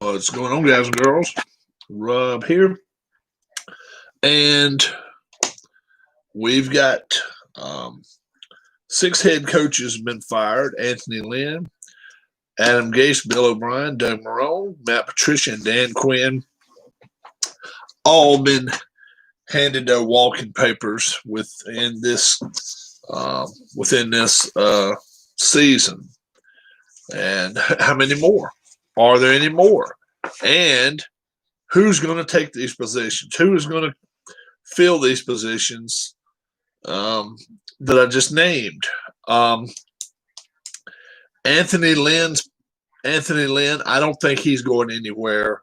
What's going on, guys and girls? Rob here, and we've got um, six head coaches have been fired: Anthony Lynn, Adam Gase, Bill O'Brien, Doug Marrone, Matt Patricia, and Dan Quinn. All been handed their walking papers within this season. And how many more? Are there any more? And who's going to take these positions? Who is going to fill these positions that I just named? Anthony Lynn, I don't think he's going anywhere.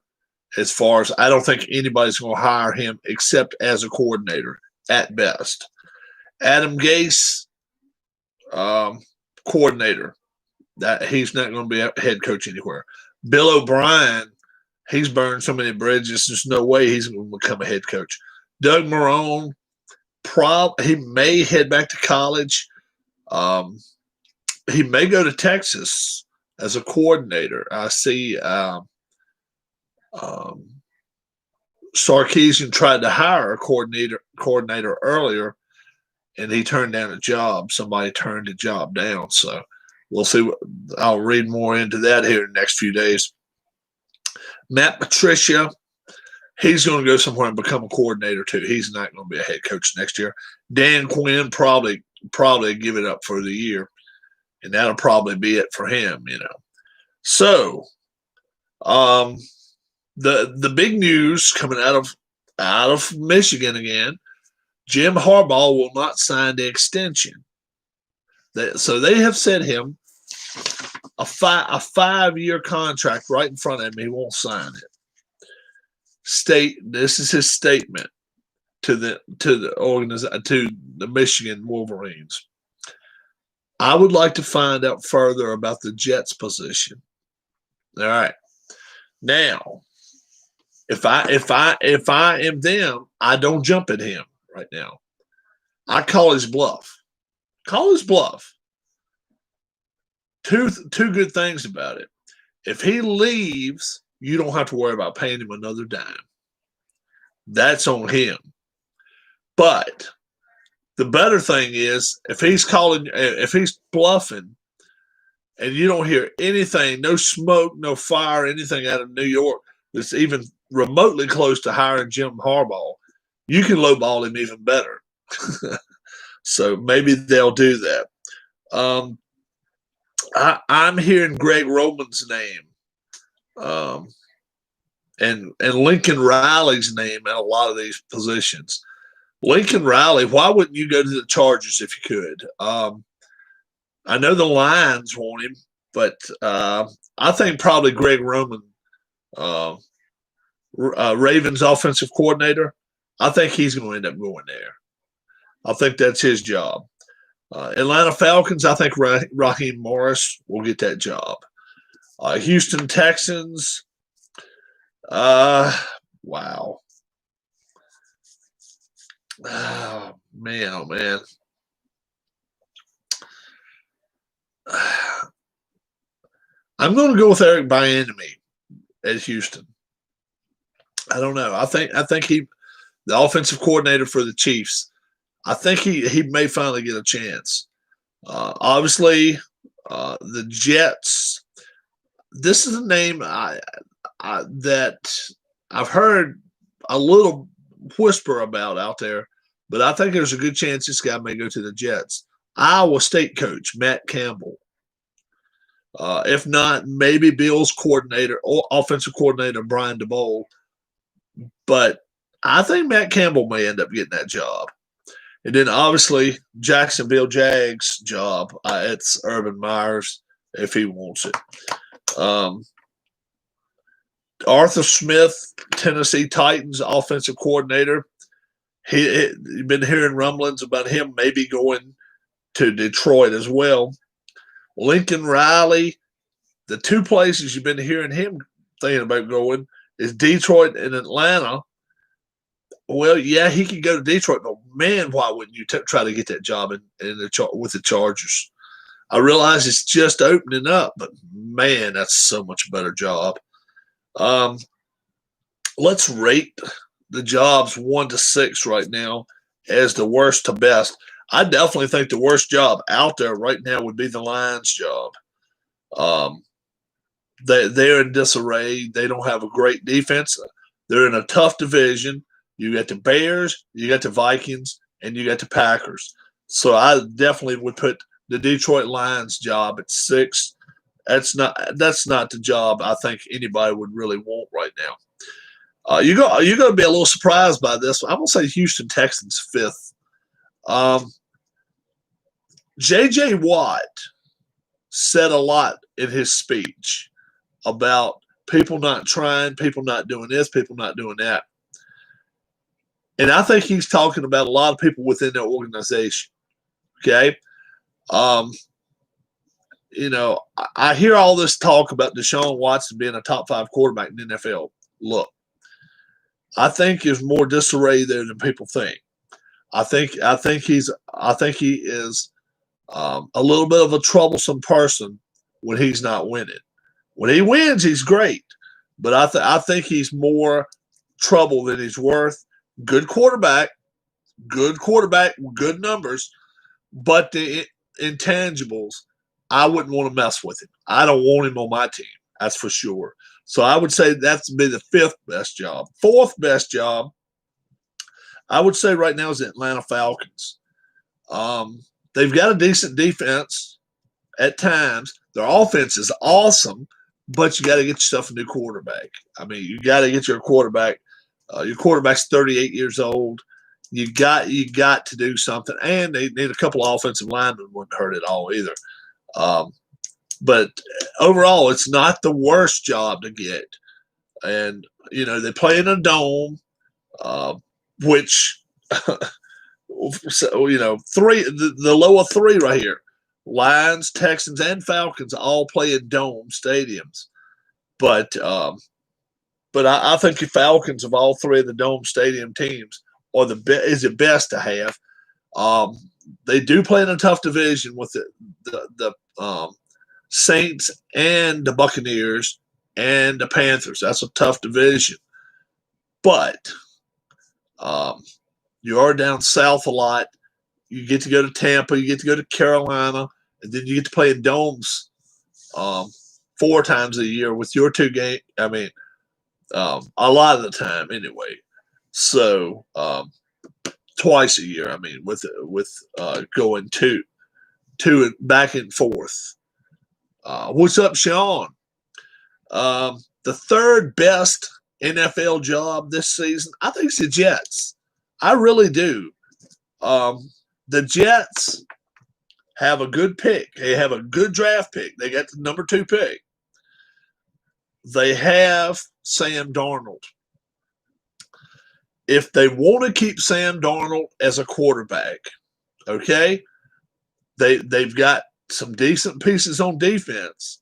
As far as I don't think anybody's going to hire him except as a coordinator at best. Adam Gase, coordinator. That he's not going to be a head coach anywhere. Bill O'Brien, he's burned so many bridges. There's no way he's going to become a head coach. Doug Marrone, he may head back to college. He may go to Texas as a coordinator. I see Sarkisian tried to hire a coordinator earlier, and he turned down a job. Somebody turned the job down. So we'll see. I'll read more into that here in the next few days. Matt Patricia, he's going to go somewhere and become a coordinator too. He's not going to be a head coach next year. Dan Quinn probably give it up for the year, and that'll probably be it for him. So, the big news coming out of Michigan again, Jim Harbaugh will not sign the extension. So they have sent him a 5-year contract right in front of him. He won't sign it. This is his statement to the Michigan Wolverines. I would like to find out further about the Jets position. All right. Now, if I am them, I don't jump at him right now. I call his bluff. Two good things about it. If he leaves, you don't have to worry about paying him another dime. That's on him. But the better thing is if he's bluffing, and you don't hear anything, no smoke, no fire, anything out of New York that's even remotely close to hiring Jim Harbaugh, you can lowball him even better. So maybe they'll do that. I'm hearing Greg Roman's name and Lincoln Riley's name in a lot of these positions. Lincoln Riley, why wouldn't you go to the Chargers if you could? I know the Lions want him, but I think probably Greg Roman, Ravens offensive coordinator, I think he's going to end up going there. I think that's his job. Atlanta Falcons, I think Raheem Morris will get that job. Houston Texans, wow. Oh, man. I'm going to go with Eric Bieniemy at Houston. I don't know. I think he, the offensive coordinator for the Chiefs, I think he may finally get a chance. Obviously, the Jets. This is a name that I've heard a little whisper about out there, but I think there's a good chance this guy may go to the Jets. Iowa State coach Matt Campbell. If not, maybe Bill's coordinator or offensive coordinator Brian DeBoer. But I think Matt Campbell may end up getting that job. And then obviously Jacksonville Jags job. It's Urban Myers if he wants it. Arthur Smith, Tennessee Titans offensive coordinator. You've been hearing rumblings about him maybe going to Detroit as well. Lincoln Riley, the two places you've been hearing him thinking about going is Detroit and Atlanta. Well, yeah, he could go to Detroit, but man, why wouldn't you try to get that job with the Chargers? I realize it's just opening up, but man, that's so much better job. Um, let's rate the jobs 1 to 6 right now as the worst to best. I definitely think the worst job out there right now would be the Lions job. Um, they're in disarray. They don't have a great defense. They're in a tough division. You got the Bears, you got the Vikings, and you got the Packers. So I definitely would put the Detroit Lions job at 6. That's not the job I think anybody would really want right now. You're going to be a little surprised by this. I'm going to say Houston Texans 5th. J.J. Watt said a lot in his speech about people not trying, people not doing this, people not doing that. And I think he's talking about a lot of people within their organization. Okay. I hear all this talk about Deshaun Watson being a top 5 quarterback in the NFL. Look, I think there's more disarray there than people think. I think he is a little bit of a troublesome person when he's not winning. When he wins, he's great, but I think he's more trouble than he's worth. Good quarterback, good numbers, but the intangibles, I wouldn't want to mess with him. I don't want him on my team. That's for sure. So I would say that's be the 5th best job. 4th best job, I would say right now is the Atlanta Falcons. They've got a decent defense at times. Their offense is awesome, but you got to get yourself a new quarterback. I mean, you got to get your quarterback. Your quarterback's 38 years old. You got to do something, and they need a couple of offensive linemen. Wouldn't hurt at all either. But overall, it's not the worst job to get. And they play in a dome, which three the lower 3 right here. Lions, Texans, and Falcons all play in dome stadiums, but I think the Falcons of all 3 of the dome stadium teams are is the best to have. They do play in a tough division with the Saints and the Buccaneers and the Panthers. That's a tough division, but you are down south a lot. You get to go to Tampa, you get to go to Carolina, and then you get to play in domes 4 times a year with your 2 games. I mean, a lot of the time anyway. So twice a year. I mean, with going two back and forth. What's up, Sean? The 3rd best NFL job this season, I think it's the Jets. I really do. The Jets have a good pick. They have a good draft pick. They got the number 2 pick. They have Sam Darnold. If they want to keep Sam Darnold as a quarterback, okay, they've got some decent pieces on defense.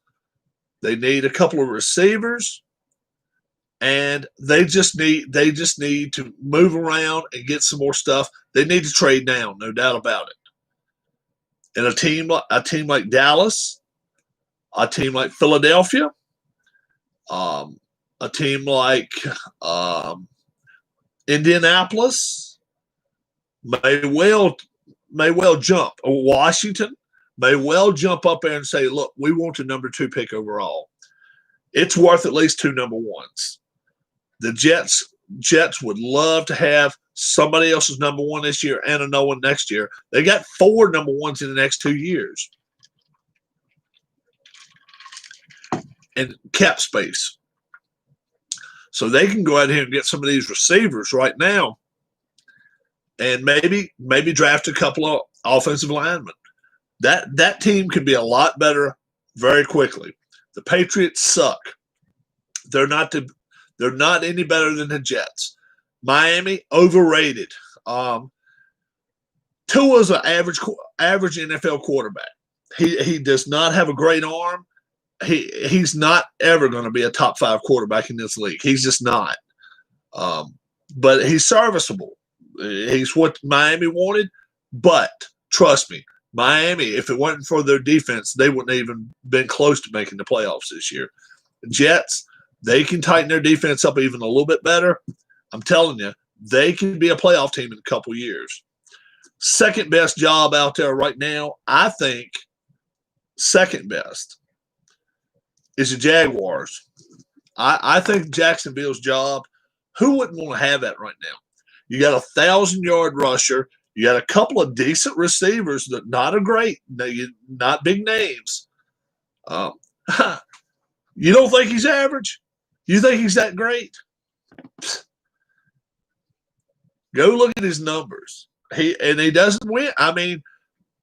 They need a couple of receivers, and they just need to move around and get some more stuff. They need to trade down, no doubt about it. And a team like Dallas, a team like Philadelphia, a team like Indianapolis may well jump. Washington may well jump up there and say, "Look, we want the number 2 pick overall. It's worth at least 2 number 1s." The Jets would love to have somebody else's number 1 this year and another one next year. They got 4 number 1s in the next 2 years. And cap space. So they can go out here and get some of these receivers right now and maybe draft a couple of offensive linemen. That team can be a lot better very quickly. The Patriots suck. They're not any better than the Jets. Miami, overrated. Tua's an average NFL quarterback. He does not have a great arm. He's not ever going to be a top 5 quarterback in this league. He's just not. But he's serviceable. He's what Miami wanted. But trust me, Miami, if it wasn't for their defense, they wouldn't even been close to making the playoffs this year. Jets, they can tighten their defense up even a little bit better. I'm telling you, they can be a playoff team in a couple years. Second best job out there right now, I think, second best is the Jaguars. I think Jacksonville's job, who wouldn't want to have that right now? You got a 1,000-yard rusher. You got a couple of decent receivers that not a great, not big names. You don't think he's average? You think he's that great? Go look at his numbers. He doesn't win. I mean,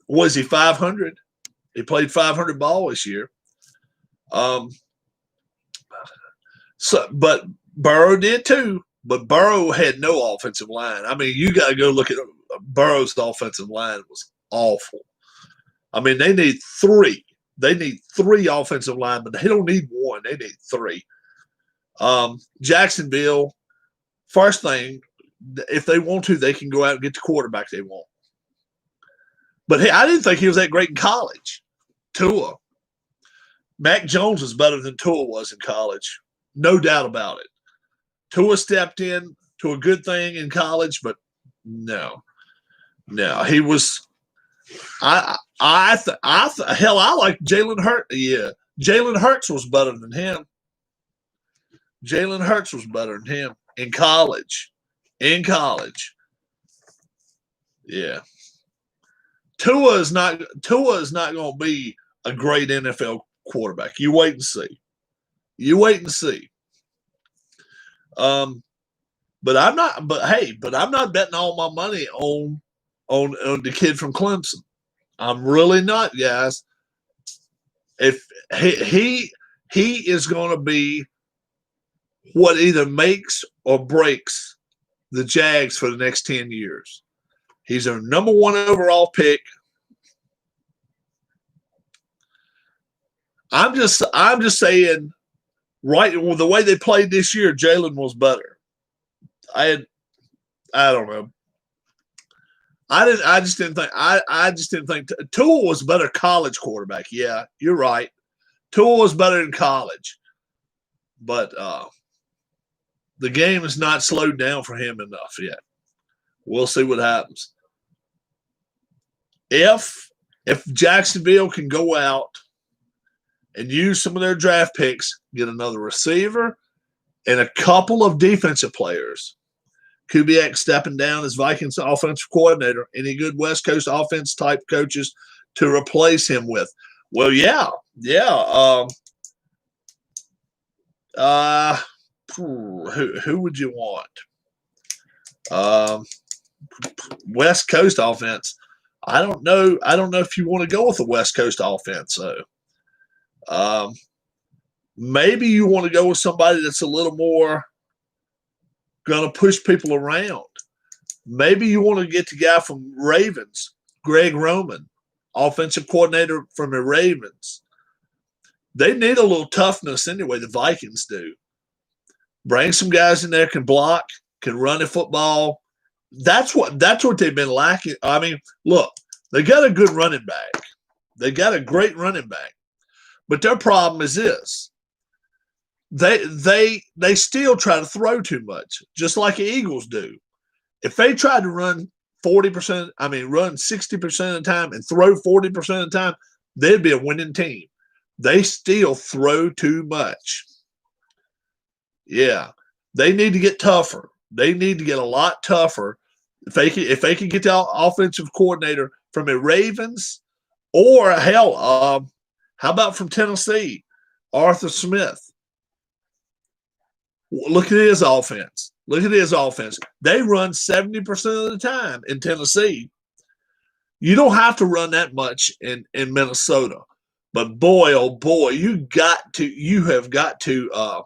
was he 500? He played 500 ball this year. But Burrow did too. But Burrow had no offensive line. I mean, you got to go look at Burrow's offensive line was awful. I mean, they need three. They need three offensive linemen. They don't need one. They need three. Jacksonville, first thing, if they want to, they can go out and get the quarterback they want. But hey, I didn't think he was that great in college. Tua. Mac Jones was better than Tua was in college. No doubt about it. Tua stepped in to a good thing in college, but no, he was. Hell, I like Jalen Hurts. Yeah, Jalen Hurts was better than him. Jalen Hurts was better than him in college. Yeah. Tua is not going to be a great NFL quarterback. You wait and see. But I'm not betting all my money on the kid from Clemson. I'm really not, guys. If he is going to be what either makes or breaks the Jags for the next 10 years. He's their number one overall pick. I'm just saying, right, well, the way they played this year, Jalen was better. I don't know. I just didn't think Tua was a better college quarterback. Yeah, you're right. Tua was better in college. But the game is not slowed down for him enough yet. We'll see what happens. If Jacksonville can go out and use some of their draft picks, get another receiver, and a couple of defensive players, Kubiak stepping down as Vikings offensive coordinator, any good West Coast offense type coaches to replace him with? Well, yeah. Who would you want? West Coast offense. I don't know if you want to go with the West Coast offense, though. Maybe you want to go with somebody that's a little more going to push people around. Maybe you want to get the guy from Ravens, Greg Roman, offensive coordinator from the Ravens. They need a little toughness anyway, the Vikings do. Bring some guys in there, can block, can run the football. That's what they've been lacking. I mean, look, they got a good running back. They got a great running back. But their problem is this. They still try to throw too much, just like the Eagles do. If they tried to run 60% of the time and throw 40% of the time, they'd be a winning team. They still throw too much. Yeah. They need to get tougher. They need to get a lot tougher. If they can get the offensive coordinator from the Ravens, or hell, how about from Tennessee, Arthur Smith? Look at his offense. They run 70% of the time in Tennessee. You don't have to run that much in Minnesota. But boy, oh boy, you have got to.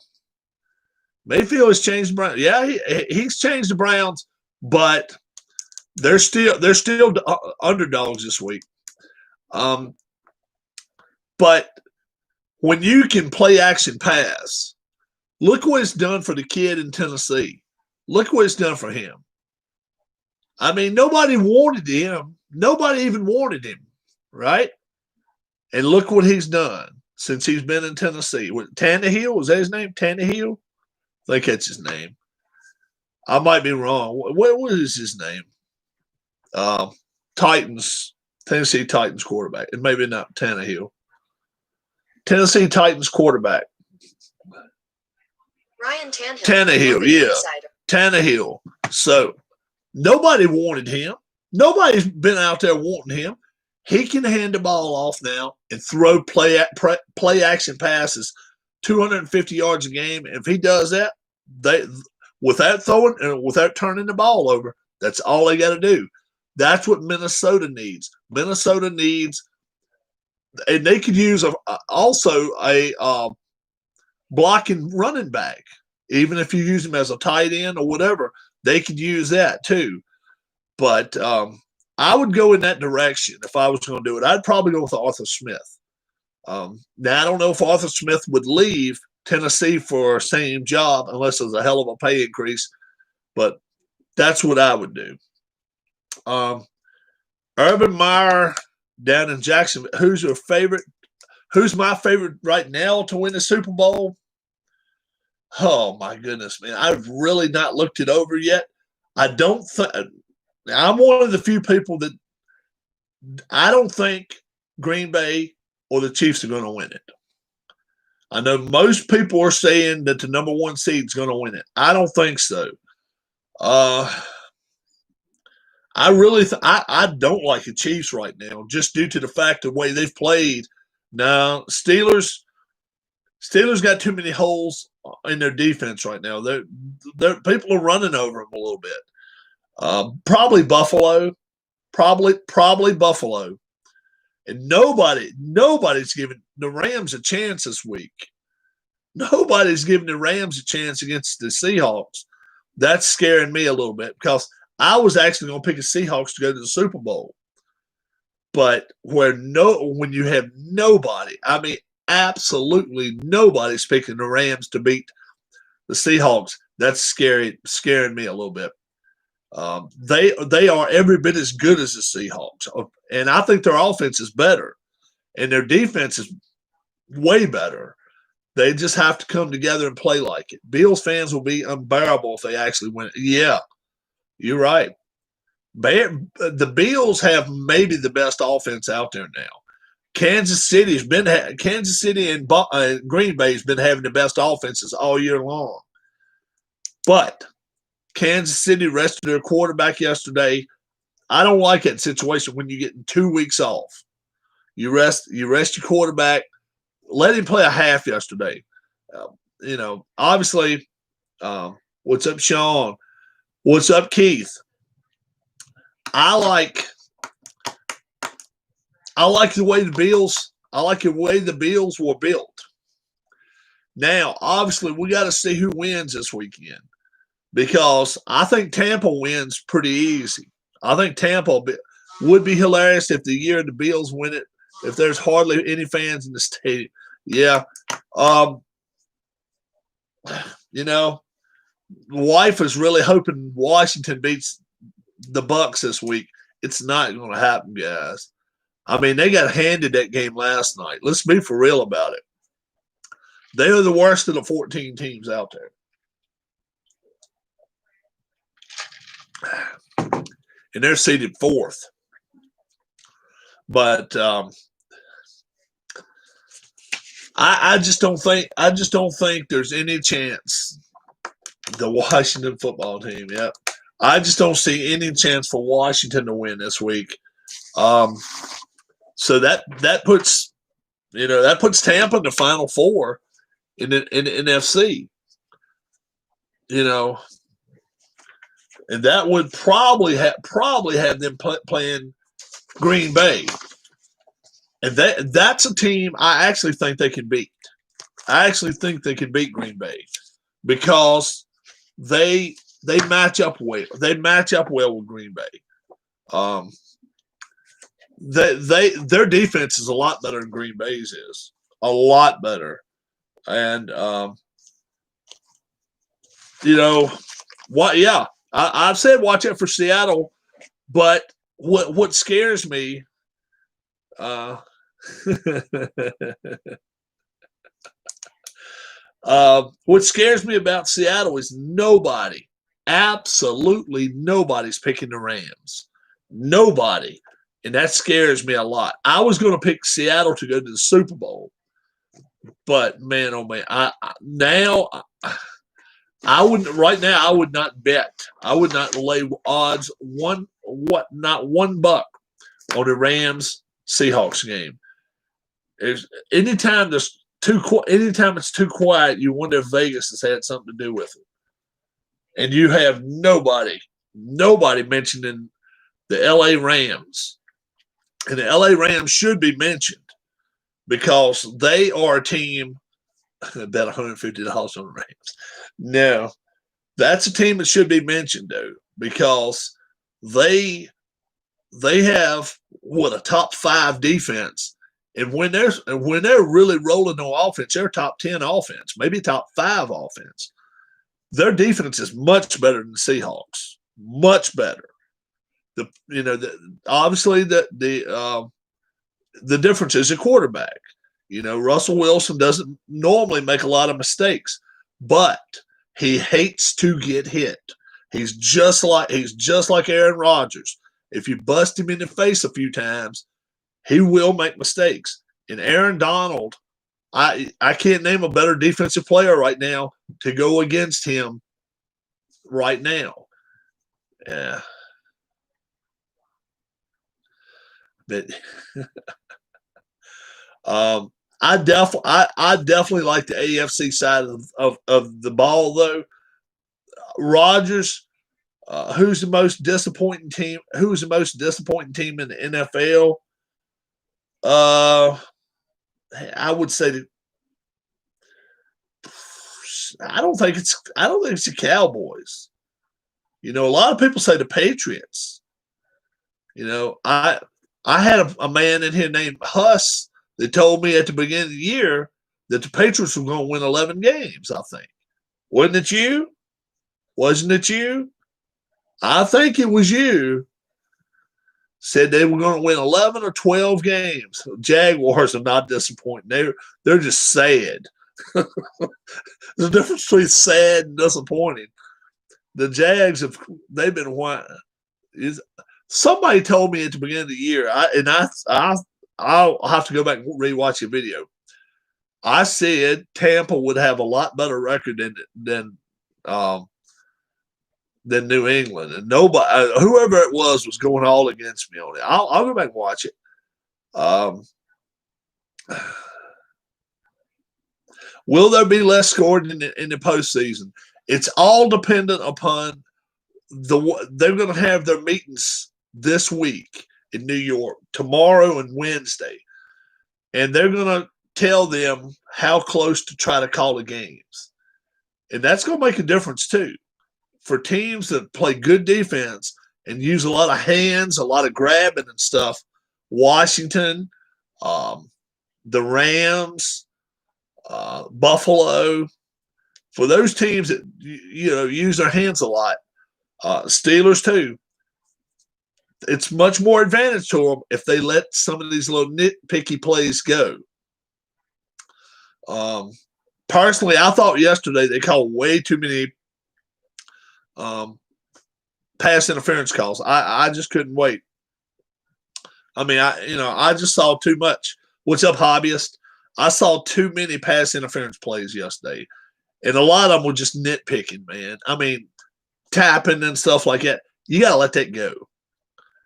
Mayfield has changed the Browns. Yeah, he's changed the Browns, but they're still underdogs this week. But when you can play action pass, look what it's done for the kid in Tennessee. Look what it's done for him. I mean, nobody wanted him. Nobody even wanted him, right? And look what he's done. since he's been in Tennessee. Tannehill, was that his name? Tannehill? I think that's his name. I might be wrong. What is his name? Tennessee Titans quarterback. And maybe not Tannehill. Tennessee Titans quarterback. Ryan Tannehill. Tannehill, yeah. Tannehill. So nobody wanted him. Nobody's been out there wanting him. He can hand the ball off now and throw play action passes 250 yards a game. And if he does that, without throwing and without turning the ball over, that's all they got to do. That's what Minnesota needs. Minnesota needs, and they could use also a blocking running back. Even if you use him as a tight end or whatever, they could use that too. But I would go in that direction if I was going to do it. I'd probably go with Arthur Smith. Now, I don't know if Arthur Smith would leave Tennessee for the same job unless there's a hell of a pay increase, but that's what I would do. Urban Meyer down in Jacksonville. Who's your favorite? Who's my favorite right now to win the Super Bowl? Oh, my goodness, man. I've really not looked it over yet. I don't think – I'm one of the few people that I don't think Green Bay or the Chiefs are going to win it. I know most people are saying that the number one seed is going to win it. I don't think so. I really I don't like the Chiefs right now just due to the fact of the way they've played. Now, Steelers got too many holes in their defense right now. They're people are running over them a little bit. Probably Buffalo. Probably Buffalo. And nobody's giving the Rams a chance this week. Nobody's giving the Rams a chance against the Seahawks. That's scaring me a little bit because I was actually going to pick the Seahawks to go to the Super Bowl. But when you have nobody, I mean, absolutely nobody's picking the Rams to beat the Seahawks, that's scaring me a little bit. They are every bit as good as the Seahawks, and I think their offense is better, and their defense is way better. They just have to come together and play like it. Bills fans will be unbearable if they actually win. Yeah, you're right. The Bills have maybe the best offense out there now. Kansas City and Green Bay has been having the best offenses all year long, but Kansas City rested their quarterback yesterday. I don't like that situation when you get 2 weeks off. You rest your quarterback. Let him play a half yesterday. Obviously, what's up, Sean? What's up, Keith? I like the way the Bills. I like the way the Bills were built. Now, obviously, we got to see who wins this weekend because I think Tampa wins pretty easy. I think Tampa would be hilarious if the year the Bills win it. If there's hardly any fans in the stadium, yeah. The wife is really hoping Washington beats the Bucs this week. It's not going to happen, guys. I mean, they got handed that game last night. Let's be for real about it. They are the worst of the 14 teams out there. And they're seeded fourth. But I just don't think there's any chance the Washington football team, yeah. I just don't see any chance for Washington to win this week. So that puts Tampa in the Final Four in the NFC. And that would probably have them playing Green Bay. And that's a team I actually think they can beat. I actually think they can beat Green Bay because they match up well. They match up well with Green Bay. Their defense is a lot better than Green Bay's is. A lot better. And I've said watch out for Seattle, but what scares me What scares me about Seattle is nobody, absolutely nobody's picking the Rams. Nobody. And that scares me a lot. I was going to pick Seattle to go to the Super Bowl. But man, oh man, I wouldn't right now. I would not bet. I would not lay odds not $1 on the Rams Seahawks game. Anytime it's too quiet, you wonder if Vegas has had something to do with it. And you have nobody mentioning the LA Rams. And the LA Rams should be mentioned because they are a team. Bet $150 on the Rams. No, that's a team that should be mentioned though, because they have a top 5 defense, and when they're really rolling on offense, they're top 10 offense, maybe top 5 offense. Their defense is much better than the Seahawks, much better. Obviously the difference is a quarterback. Russell Wilson doesn't normally make a lot of mistakes, but he hates to get hit. He's just like Aaron Rodgers. If you bust him in the face a few times, he will make mistakes. And Aaron Donald, I can't name a better defensive player right now to go against him right now. Yeah. But I definitely like the AFC side of the ball, though. Rodgers, who's the most disappointing team? Who's the most disappointing team in the NFL? I would say that I don't think it's the Cowboys. A lot of people say the Patriots. I had a man in here named Huss. They told me at the beginning of the year that the Patriots were going to win 11 games, I think. Wasn't it you? Wasn't it you? I think it was you. Said they were going to win 11 or 12 games. Jaguars are not disappointing. They're just sad. There's a difference between sad and disappointing. The Jags they've been whining. Somebody told me at the beginning of the year, I'll have to go back and rewatch the video. I said Tampa would have a lot better record than New England, and nobody, whoever it was going all against me on it. I'll go back and watch it. Will there be less scored in the postseason? It's all dependent upon they're going to have their meetings this week in New York, tomorrow and Wednesday. And they're going to tell them how close to try to call the games. And that's going to make a difference too. For teams that play good defense and use a lot of hands, a lot of grabbing and stuff, Washington, the Rams, Buffalo, for those teams that use their hands a lot, Steelers too, it's much more advantage to them if they let some of these little nitpicky plays go. Personally, I thought yesterday they called way too many pass interference calls. I just couldn't wait. I mean, I just saw too much. What's up, hobbyist? I saw too many pass interference plays yesterday, and a lot of them were just nitpicking, man. I mean, tapping and stuff like that. You got to let that go.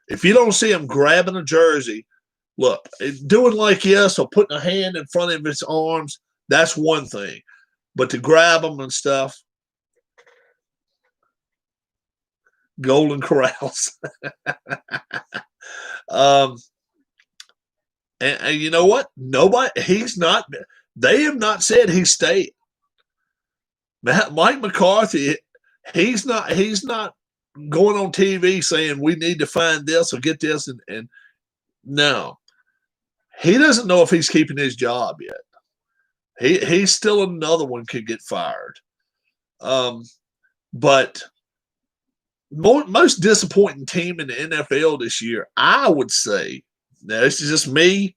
If you don't see him grabbing a jersey, look, doing like this or putting a hand in front of his arms, that's one thing. But to grab them and stuff, Golden Corrals. And you know what? They have not said he's staying. Mike McCarthy, he's not going on TV saying we need to find this or get this. And no, he doesn't know if he's keeping his job yet. He's still another one could get fired. But most disappointing team in the NFL this year, I would say, now this is just me,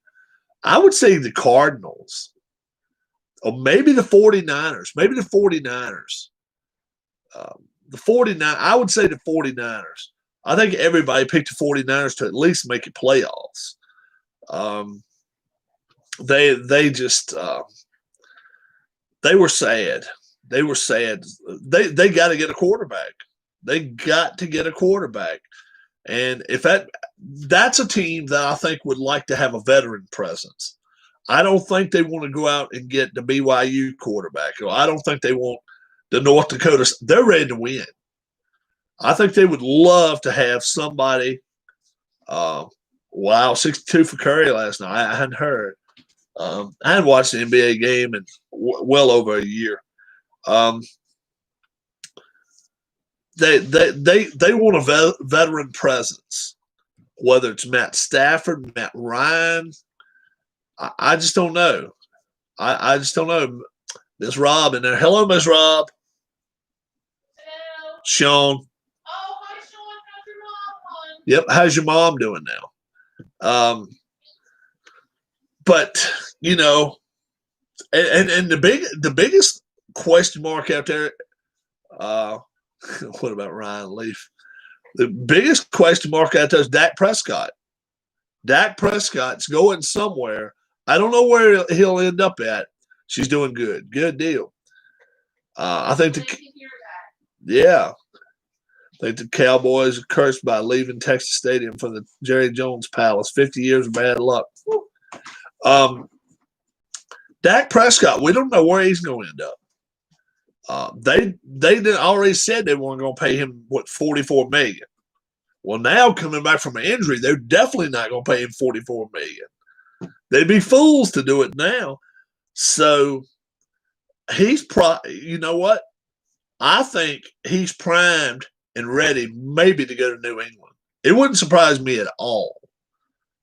I would say the Cardinals. or maybe the 49ers. Maybe the 49ers. The 49, I would say the 49ers. I think everybody picked the 49ers to at least make it playoffs. They just they were sad. They were sad. They got to get a quarterback. They got to get a quarterback. And if that's a team that I think would like to have a veteran presence. I don't think they want to go out and get the BYU quarterback. I don't think they want the North Dakota. They're ready to win. I think they would love to have somebody. Wow, 62 for Curry last night. I hadn't heard. I hadn't watched the NBA game in well over a year. They want a veteran presence, whether it's Matt Stafford, Matt Ryan. I just don't know. I just don't know. Miss Rob in there. Hello, Miss Rob. Hello. Sean. Oh, hi, Sean. How's your mom doing? Yep. How's your mom doing now? But you know, and the biggest question mark out there. What about Ryan Leaf? The biggest question mark out there is Dak Prescott. Dak Prescott's going somewhere. I don't know where he'll end up at. She's doing good. Good deal. I think I think the Cowboys are cursed by leaving Texas Stadium for the Jerry Jones Palace. 50 years of bad luck. Dak Prescott, we don't know where he's going to end up. They already said they weren't going to pay him $44 million. Well, now coming back from an injury, they're definitely not going to pay him $44 million. They'd be fools to do it now. So he's you know what? I think he's primed and ready, maybe to go to New England. It wouldn't surprise me at all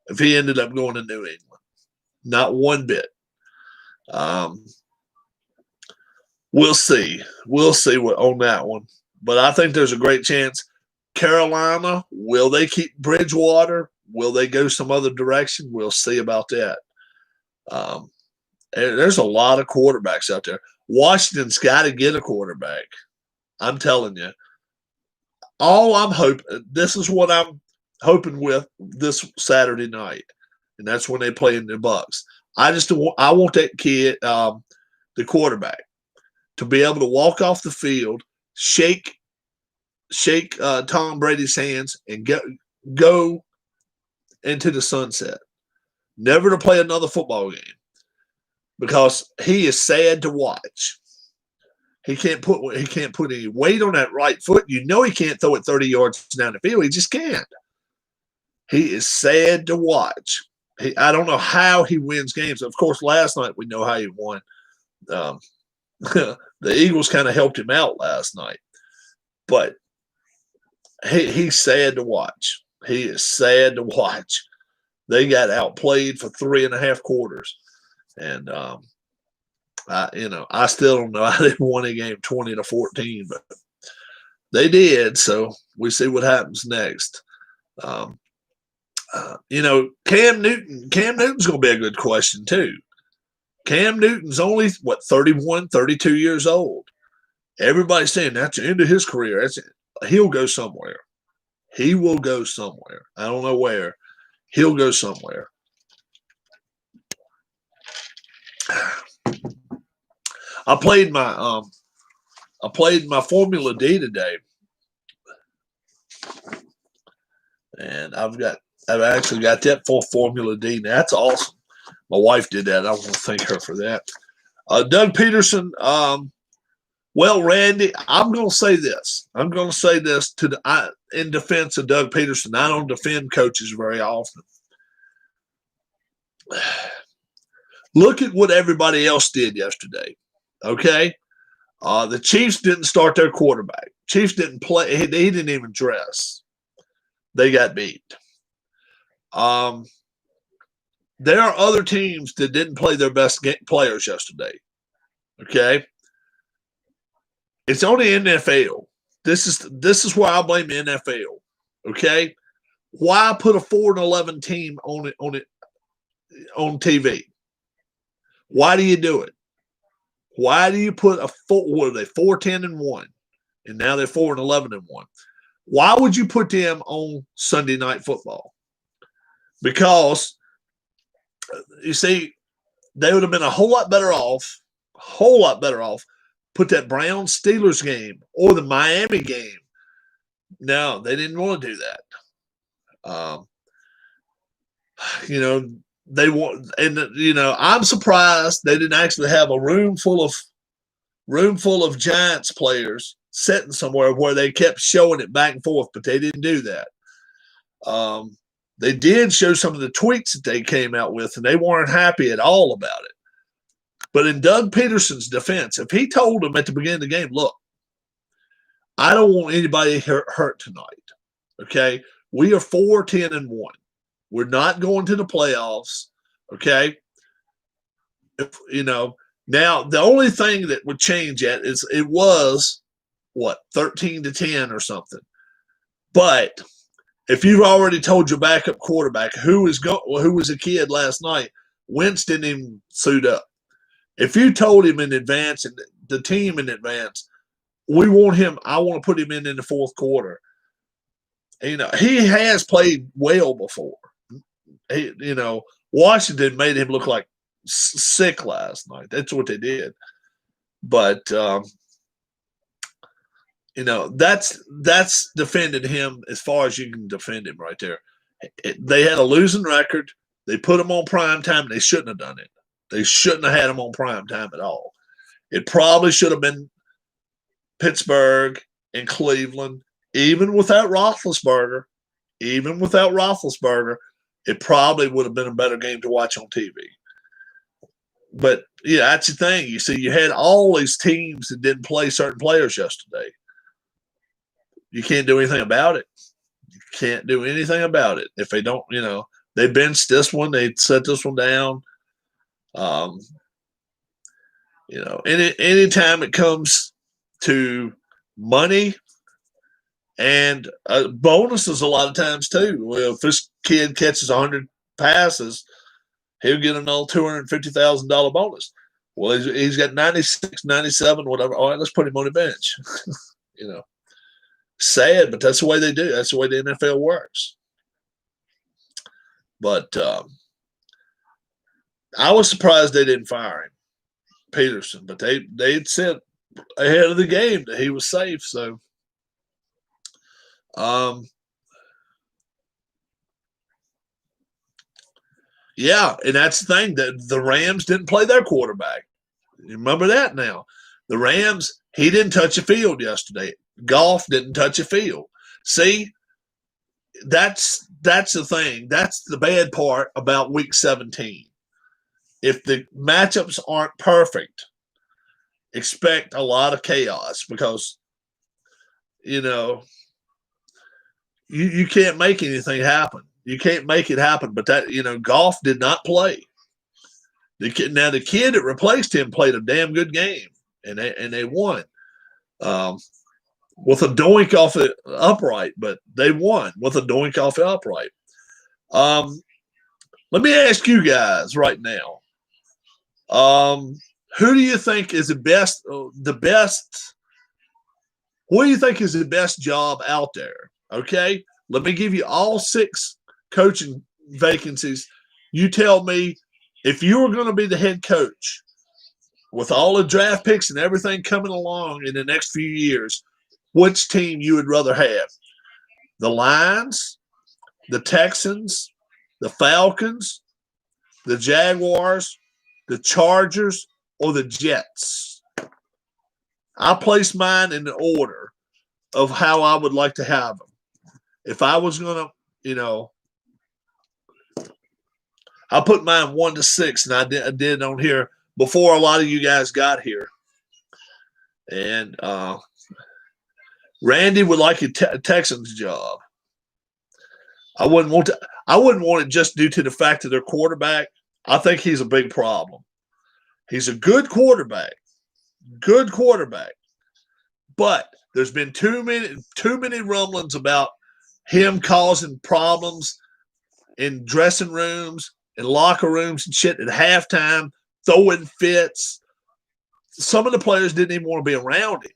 if he ended up going to New England. Not one bit. We'll see. We'll see what on that one. But I think there's a great chance. Carolina, will they keep Bridgewater? Will they go some other direction? We'll see about that. There's a lot of quarterbacks out there. Washington's got to get a quarterback. I'm telling you. All I'm hoping, this is what I'm hoping with this Saturday night, and that's when they play in the Bucks. I want that kid, the quarterback, to be able to walk off the field, shake Tom Brady's hands, and go into the sunset. Never to play another football game because he is sad to watch. He can't put any weight on that right foot. You know he can't throw it 30 yards down the field. He just can't. He is sad to watch. I don't know how he wins games. Of course, last night we know how he won. The Eagles kind of helped him out last night. But he's sad to watch. He is sad to watch. They got outplayed for 3.5 quarters. And I still don't know how they won a game 20-14, but they did. So we see what happens next. Cam Newton. Cam Newton's going to be a good question too. Cam Newton's only 31, 32 years old. Everybody's saying that's the end of his career. He'll go somewhere. He will go somewhere. I don't know where. He'll go somewhere. I played my Formula D today, and I've actually got that for Formula D. Now, that's awesome. My wife did that. I want to thank her for that. Doug Peterson. Well, Randy, I'm going to say this. I'm going to say this in defense of Doug Peterson. I don't defend coaches very often. Look at what everybody else did yesterday. Okay? The Chiefs didn't start their quarterback. Chiefs didn't play. He didn't even dress. They got beat. There are other teams that didn't play their best players yesterday. Okay? It's only NFL. This is where I blame the NFL. Okay? Why put a 4-11 team on TV? Why do you do it? Why do you put a what are they 4-10-1, and now they're 4-11-1? Why would you put them on Sunday Night Football? Because you see, they would have been a whole lot better off. Put that Browns Steelers game or the Miami game. No, they didn't want to do that. They want, and I'm surprised they didn't actually have a room full of Giants players sitting somewhere where they kept showing it back and forth, but they didn't do that. They did show some of the tweets that they came out with, and they weren't happy at all about it. But in Doug Peterson's defense, if he told them at the beginning of the game, look, I don't want anybody hurt tonight, okay? We are 4-10-1. We're not going to the playoffs, okay? Now the only thing that would change that is it was, 13-10 or something. But if you've already told your backup quarterback who was a kid last night, Wentz didn't even suit up. If you told him in advance and the team in advance, we want him, I want to put him in the fourth quarter. He has played well before. Washington made him look like sick last night. That's what they did. But that's defended him as far as you can defend him right there. They had a losing record. They put him on prime time. They shouldn't have done it. They shouldn't have had him on prime time at all. It probably should have been Pittsburgh and Cleveland, even without Roethlisberger. It probably would have been a better game to watch on TV. But, yeah, that's the thing. You see, you had all these teams that didn't play certain players yesterday. You can't do anything about it. You can't do anything about it. If they don't, they benched this one. They set this one down. Anytime it comes to money and bonuses a lot of times too. Well, if this kid catches 100 passes, he'll get another $250,000 bonus. Well, he's got 96, 97, whatever. All right, let's put him on the bench. Sad, but that's the way they do. That's the way the NFL works. But I was surprised they didn't fire him, Peterson. But they'd said ahead of the game that he was safe. So, yeah, and that's the thing, that the Rams didn't play their quarterback. You remember that now. The Rams, he didn't touch a field yesterday. Goff didn't touch a field. See, that's the thing. That's the bad part about Week 17. If the matchups aren't perfect, expect a lot of chaos because, you can't make anything happen. You can't make it happen. But that, Goff did not play. The kid that replaced him played a damn good game, and they won with a doink off the upright. But they won with a doink off the upright. Let me ask you guys right now. Who do you think is the best? What do you think is the best job out there? Okay, let me give you all 6 coaching vacancies. You tell me, if you were going to be the head coach with all the draft picks and everything coming along in the next few years, which team you would rather have? The Lions, the Texans, the Falcons, the Jaguars, the Chargers, or the Jets? I place mine in the order of how I would like to have them. If I was going to, I put mine 1 to 6, and I did on here before a lot of you guys got here. And Randy would like a Texans job. I wouldn't want it just due to the fact of their quarterback. I think he's a big problem. He's a good quarterback. But there's been too many rumblings about him causing problems in dressing rooms and locker rooms and shit at halftime, throwing fits, some of the players didn't even want to be around him.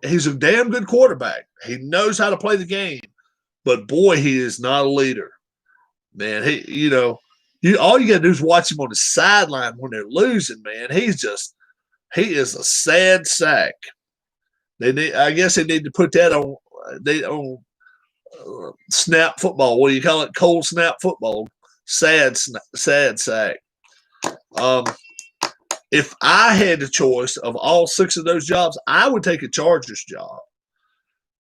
He's a damn good quarterback. He knows how to play the game, but boy, he is not a leader. Man, all you got to do is watch him on the sideline when they're losing. Man, he is a sad sack. I guess they need to put that on snap football. What do you call it? Cold snap football. Sad sack. If I had the choice of all 6 of those jobs, I would take a Chargers job.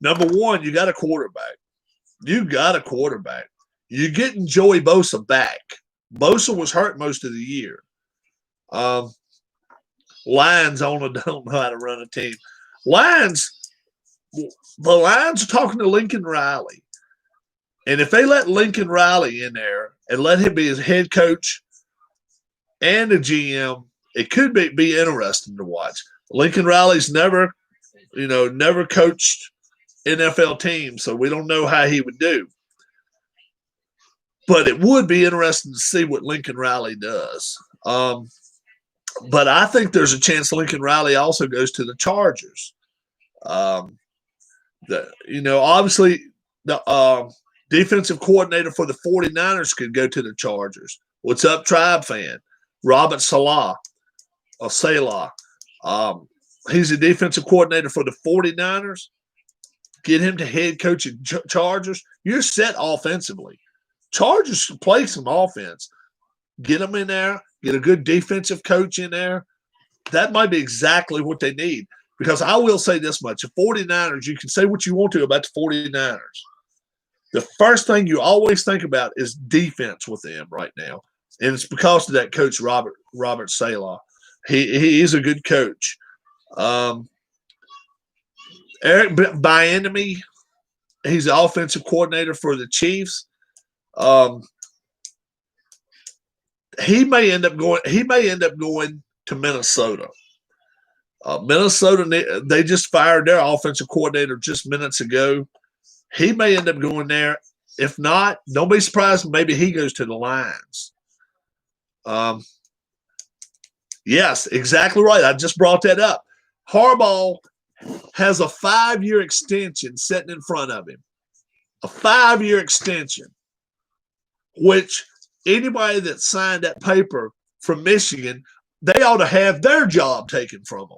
Number one, you got a quarterback. You're getting Joey Bosa back. Bosa was hurt most of the year. Lions don't know how to run a team. The Lions are talking to Lincoln Riley. And if they let Lincoln Riley in there and let him be his head coach and the GM, it could be interesting to watch. Lincoln Riley's never coached NFL teams, so we don't know how he would do. But it would be interesting to see what Lincoln Riley does. But I think there's a chance Lincoln Riley also goes to the Chargers. Obviously the defensive coordinator for the 49ers could go to the Chargers. What's up, Tribe fan? Robert Saleh. He's a defensive coordinator for the 49ers. Get him to head coach of Chargers. You're set offensively. Chargers can play some offense. Get them in there. Get a good defensive coach in there. That might be exactly what they need. Because I will say this much. The 49ers, you can say what you want to about the 49ers. The first thing you always think about is defense with them right now. And it's because of that coach, Robert Saleh. He is a good coach. Eric Bieniemy, he's the offensive coordinator for the Chiefs. He may end up going to Minnesota. Minnesota, they just fired their offensive coordinator just minutes ago. He may end up going there. If not, don't be surprised. Maybe he goes to the Lions. Yes, exactly right. I just brought that up. Harbaugh has a 5-year extension sitting in front of him. A 5-year extension, which anybody that signed that paper from Michigan, they ought to have their job taken from them.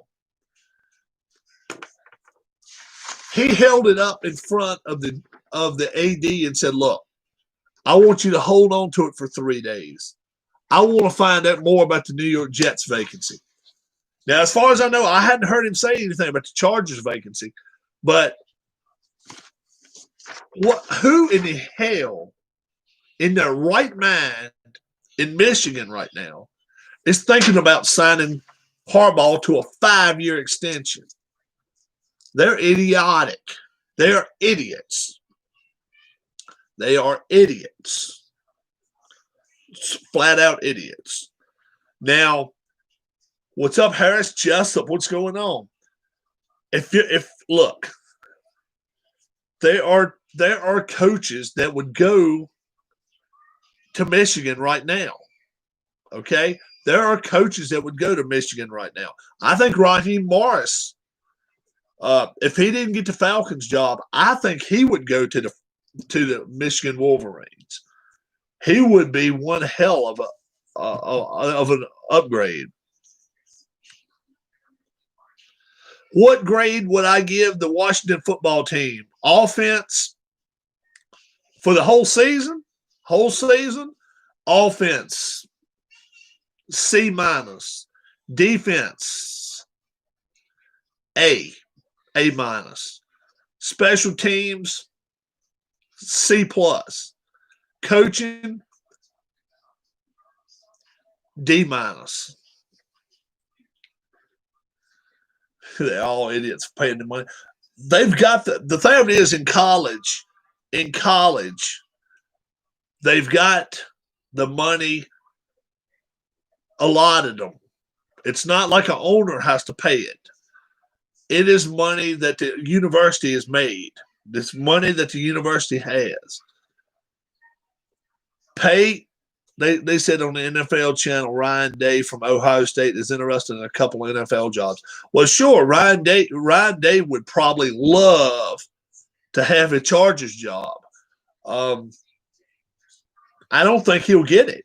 He held it up in front of the AD and said, "Look, I want you to hold on to it for 3 days. I want to find out more about the New York Jets vacancy." Now, as far as I know, I hadn't heard him say anything about the Chargers vacancy, but who in the hell in their right mind in Michigan right now is thinking about signing Harbaugh to a 5-year extension? They're idiotic. They are idiots. They are idiots. Flat out idiots. Now, what's up, Harris Jessup? What's going on? Look, there are coaches that would go to Michigan right now. Okay? There are coaches that would go to Michigan right now. I think Raheem Morris, if he didn't get the Falcons job, I think he would go to the Michigan Wolverines. He would be one hell of an upgrade. What grade would I give the Washington football team? Offense for the whole season? Offense, C-. Defense, A-. Special teams, C+. Coaching, D-. They're all idiots paying the money. They've got the thing is in college, they've got the money allotted them. It's not like an owner has to pay it. It is money that the university has made. This money that the university has. Pay they said on the NFL channel, Ryan Day from Ohio State is interested in a couple of NFL jobs. Well, sure, Ryan Day would probably love to have a Chargers job. I don't think he'll get it.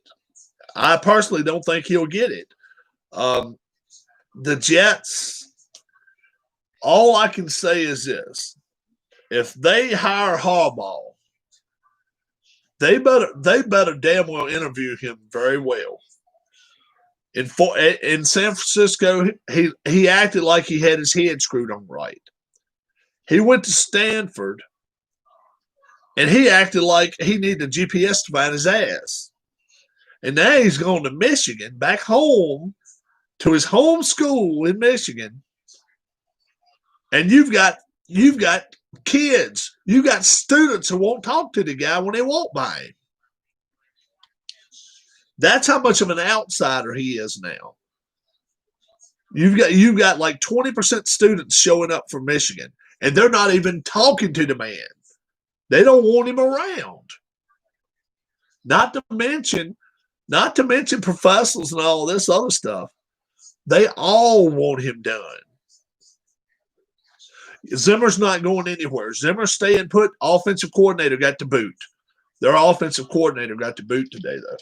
I personally don't think he'll get it. The Jets, all I can say is this. If they hire Harbaugh, they better damn well interview him very well. In San Francisco, he acted like he had his head screwed on right. He went to Stanford, and he acted like he needed a GPS to find his ass. And now he's going to Michigan, back home to his home school in Michigan. And you've got kids, you got students who won't talk to the guy when they walk by him. That's how much of an outsider he is now. You've got like 20% students showing up from Michigan, and they're not even talking to the man. They don't want him around. Not to mention professionals and all this other stuff. They all want him done. Zimmer's not going anywhere. Zimmer's staying put. Offensive coordinator got to boot. Their offensive coordinator got to boot today, though.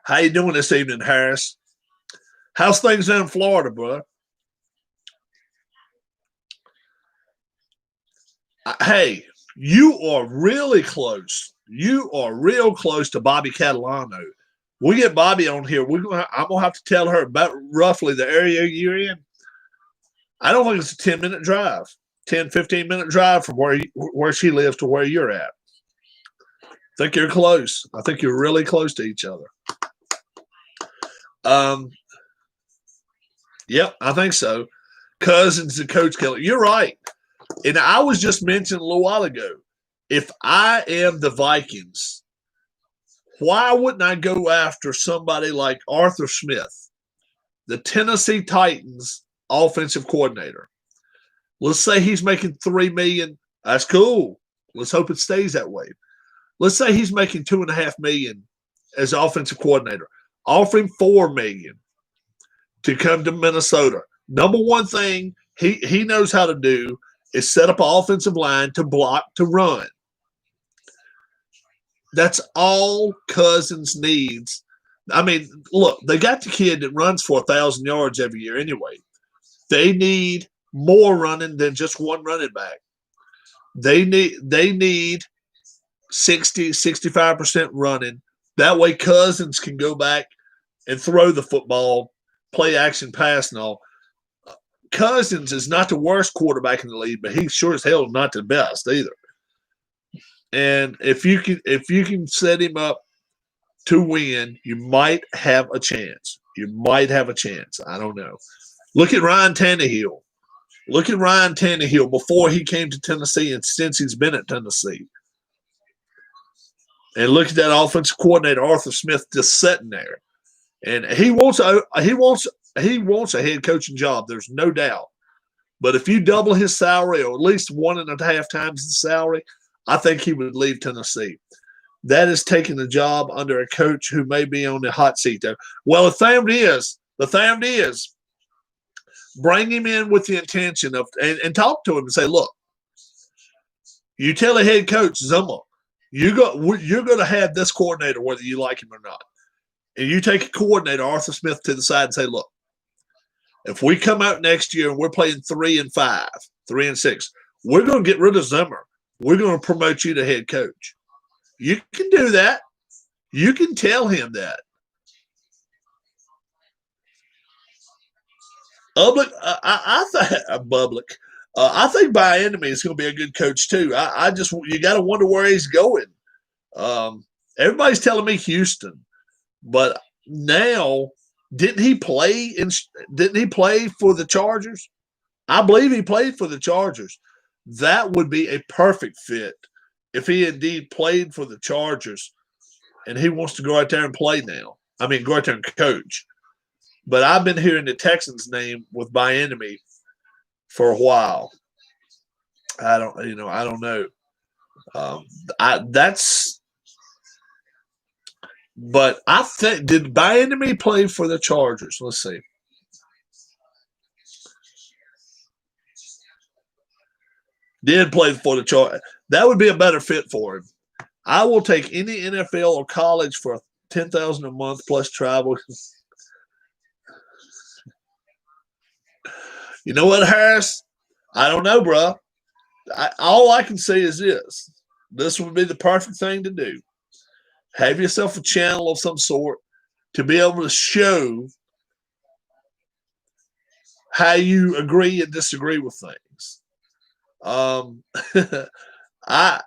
How you doing this evening, Harris? How's things down in Florida, bro? Hey, you are really close. You are real close to Bobby Catalano. We get Bobby on here. I'm gonna have to tell her about roughly the area you're in. I don't think it's a 10-minute drive, 10, 15-minute drive from where she lives to where you're at. I think you're close. I think you're really close to each other. Yep, I think so. Cousins and Coach Kelly. You're right. And I was just mentioning a little while ago, if I am the Vikings, why wouldn't I go after somebody like Arthur Smith, the Tennessee Titans offensive coordinator? Let's say he's making $3 million. That's cool. Let's hope it stays that way. Let's say he's making $2.5 million as offensive coordinator. Offer him $4 million to come to Minnesota. Number one thing he knows how to do is set up an offensive line to block, to run. That's all Cousins needs. I mean, look, they got the kid that runs for 1,000 yards every year anyway. They need more running than just one running back. They need 60, 65% running. That way Cousins can go back and throw the football, play action pass and all. Cousins is not the worst quarterback in the league, but he sure as hell is not the best either. And if you can set him up to win, you might have a chance. You might have a chance. I don't know. Look at Ryan Tannehill. Look at Ryan Tannehill before he came to Tennessee and since he's been at Tennessee. And look at that offensive coordinator, Arthur Smith, just sitting there. And he wants a head coaching job. There's no doubt. But if you double his salary or at least 1.5 times the salary, I think he would leave Tennessee. That is taking the job under a coach who may be on the hot seat, though. Well, the thing is, bring him in with the intention of and talk to him and say, look, you tell the head coach, Zimmer, you're going to have this coordinator whether you like him or not. And you take a coordinator, Arthur Smith, to the side and say, look, if we come out next year and we're playing 3-5, 3-6, we're going to get rid of Zimmer. We're going to promote you to head coach. You can do that. You can tell him that. Bublik, I think Bieniemy is going to be a good coach too. You got to wonder where he's going. Everybody's telling me Houston, but now didn't he play for the Chargers? I believe he played for the Chargers. That would be a perfect fit if he indeed played for the Chargers and he wants to go out there and play now. I mean, go out there and coach. But I've been hearing the Texans' name with Bieniemy for a while. I don't know. But I think, did Bieniemy play for the Chargers? Let's see. Did play for the Chargers. That would be a better fit for him. I will take any NFL or college for $10,000 a month plus travel. You know what, Harris? I don't know, bro. All I can say is this. This would be the perfect thing to do. Have yourself a channel of some sort to be able to show how you agree and disagree with things. I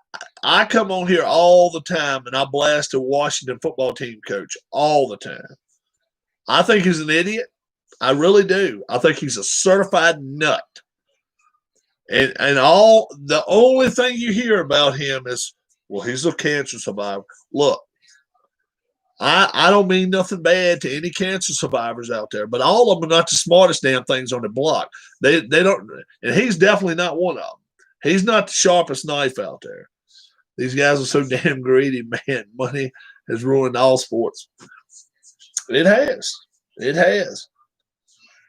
come on here all the time and I blast a Washington football team coach all the time. I think he's an idiot. I really do. I think he's a certified nut. And the only thing you hear about him is, well, he's a cancer survivor. Look, I don't mean nothing bad to any cancer survivors out there, but all of them are not the smartest damn things on the block. They don't, and he's definitely not one of them. He's not the sharpest knife out there. These guys are so damn greedy, man. Money has ruined all sports. It has. It has.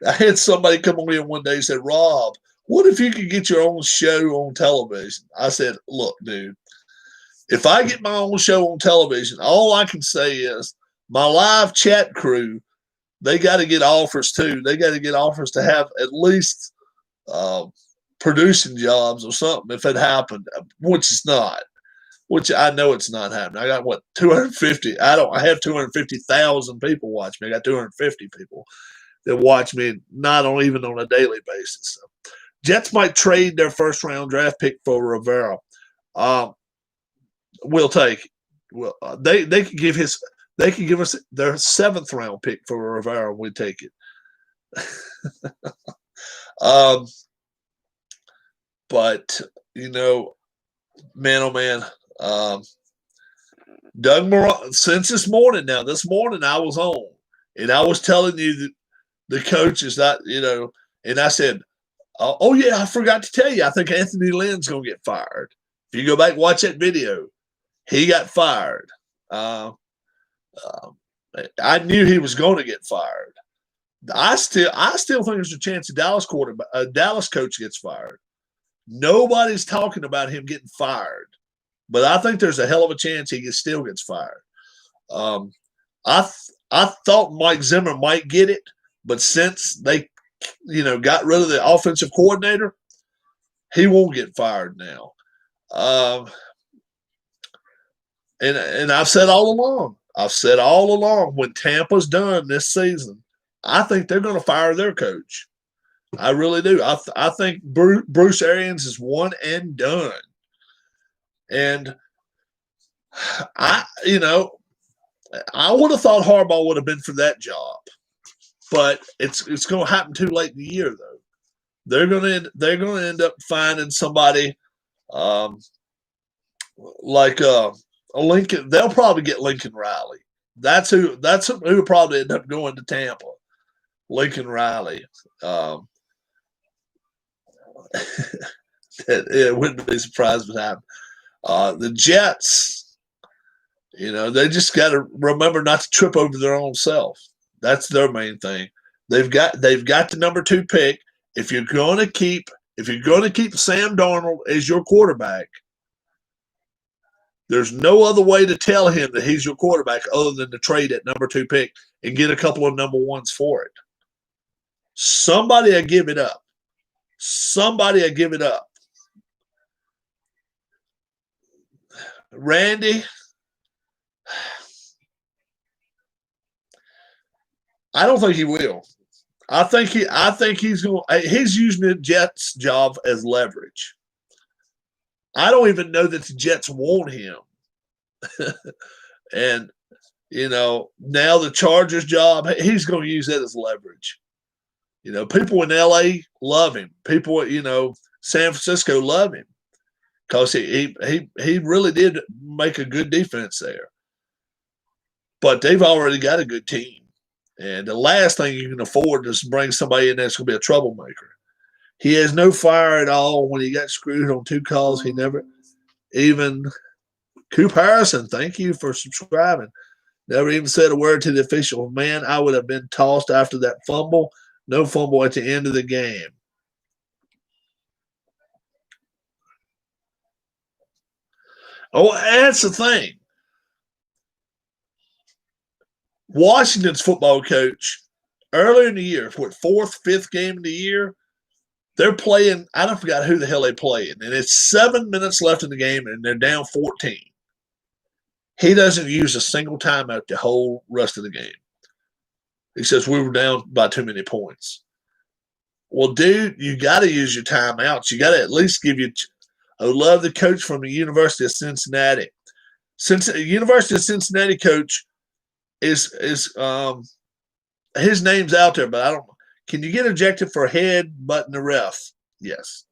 I had somebody come on in one day and said, Rob, what if you could get your own show on television? I said, look, dude, if I get my own show on television, all I can say is my live chat crew, they got to get offers too. They got to get offers to have at least producing jobs or something if it happened, which is not. Which I know it's not happening. I got 250. I have 250,000 people watch me. I got 250 people that watch me, not even on a daily basis. So, Jets might trade their first round draft pick for Rivera. We'll take it. Well, they could give us their 7th round pick for Rivera. We'd take it. But man, oh man. Doug Marrone, since this morning I was on and I was telling you that the coach is not, and I said, oh yeah, I forgot to tell you, I think Anthony Lynn's going to get fired. If you go back and watch that video, he got fired. I knew he was going to get fired. I still think there's a chance a Dallas coach gets fired. Nobody's talking about him getting fired. But I think there's a hell of a chance he still gets fired. I thought Mike Zimmer might get it, but since they, got rid of the offensive coordinator, he won't get fired now. And I've said all along, when Tampa's done this season, I think they're going to fire their coach. I really do. I think Bruce Arians is one and done. And I would have thought Harbaugh would have been for that job, but it's going to happen too late in the year, though. They're going to end up finding somebody like a Lincoln. They'll probably get Lincoln Riley. That's who will probably end up going to Tampa. Lincoln Riley. It wouldn't be surprised if it happened. The Jets, they just got to remember not to trip over their own self. That's their main thing. They've got the number 2 pick. If you're going to keep Sam Darnold as your quarterback, there's no other way to tell him that he's your quarterback other than to trade that number 2 pick and get a couple of number 1s for it. Somebody will give it up. Randy, I don't think he will. I think he's using the Jets' job as leverage. I don't even know that the Jets want him. And now the Chargers' job, he's going to use that as leverage. People in LA love him. People, San Francisco love him because he really did make a good defense there. But they've already got a good team. And the last thing you can afford is bring somebody in that's going to be a troublemaker. He has no fire at all. When he got screwed on 2 calls, he never even Coop Harrison, thank you for subscribing. Never even said a word to the official. Man, I would have been tossed after that fumble. No fumble at the end of the game. Oh, that's the thing. Washington's football coach, earlier in the year, what, 4th, 5th game of the year, they're playing, I don't forget who the hell they played, and it's 7 minutes left in the game, and they're down 14. He doesn't use a single timeout the whole rest of the game. He says, we were down by too many points. Well, dude, you got to use your timeouts. You got to at least give you – I love the coach from the University of Cincinnati. Since the University of Cincinnati coach is his name's out there, but I don't – can you get ejected for head butting the ref? Yes.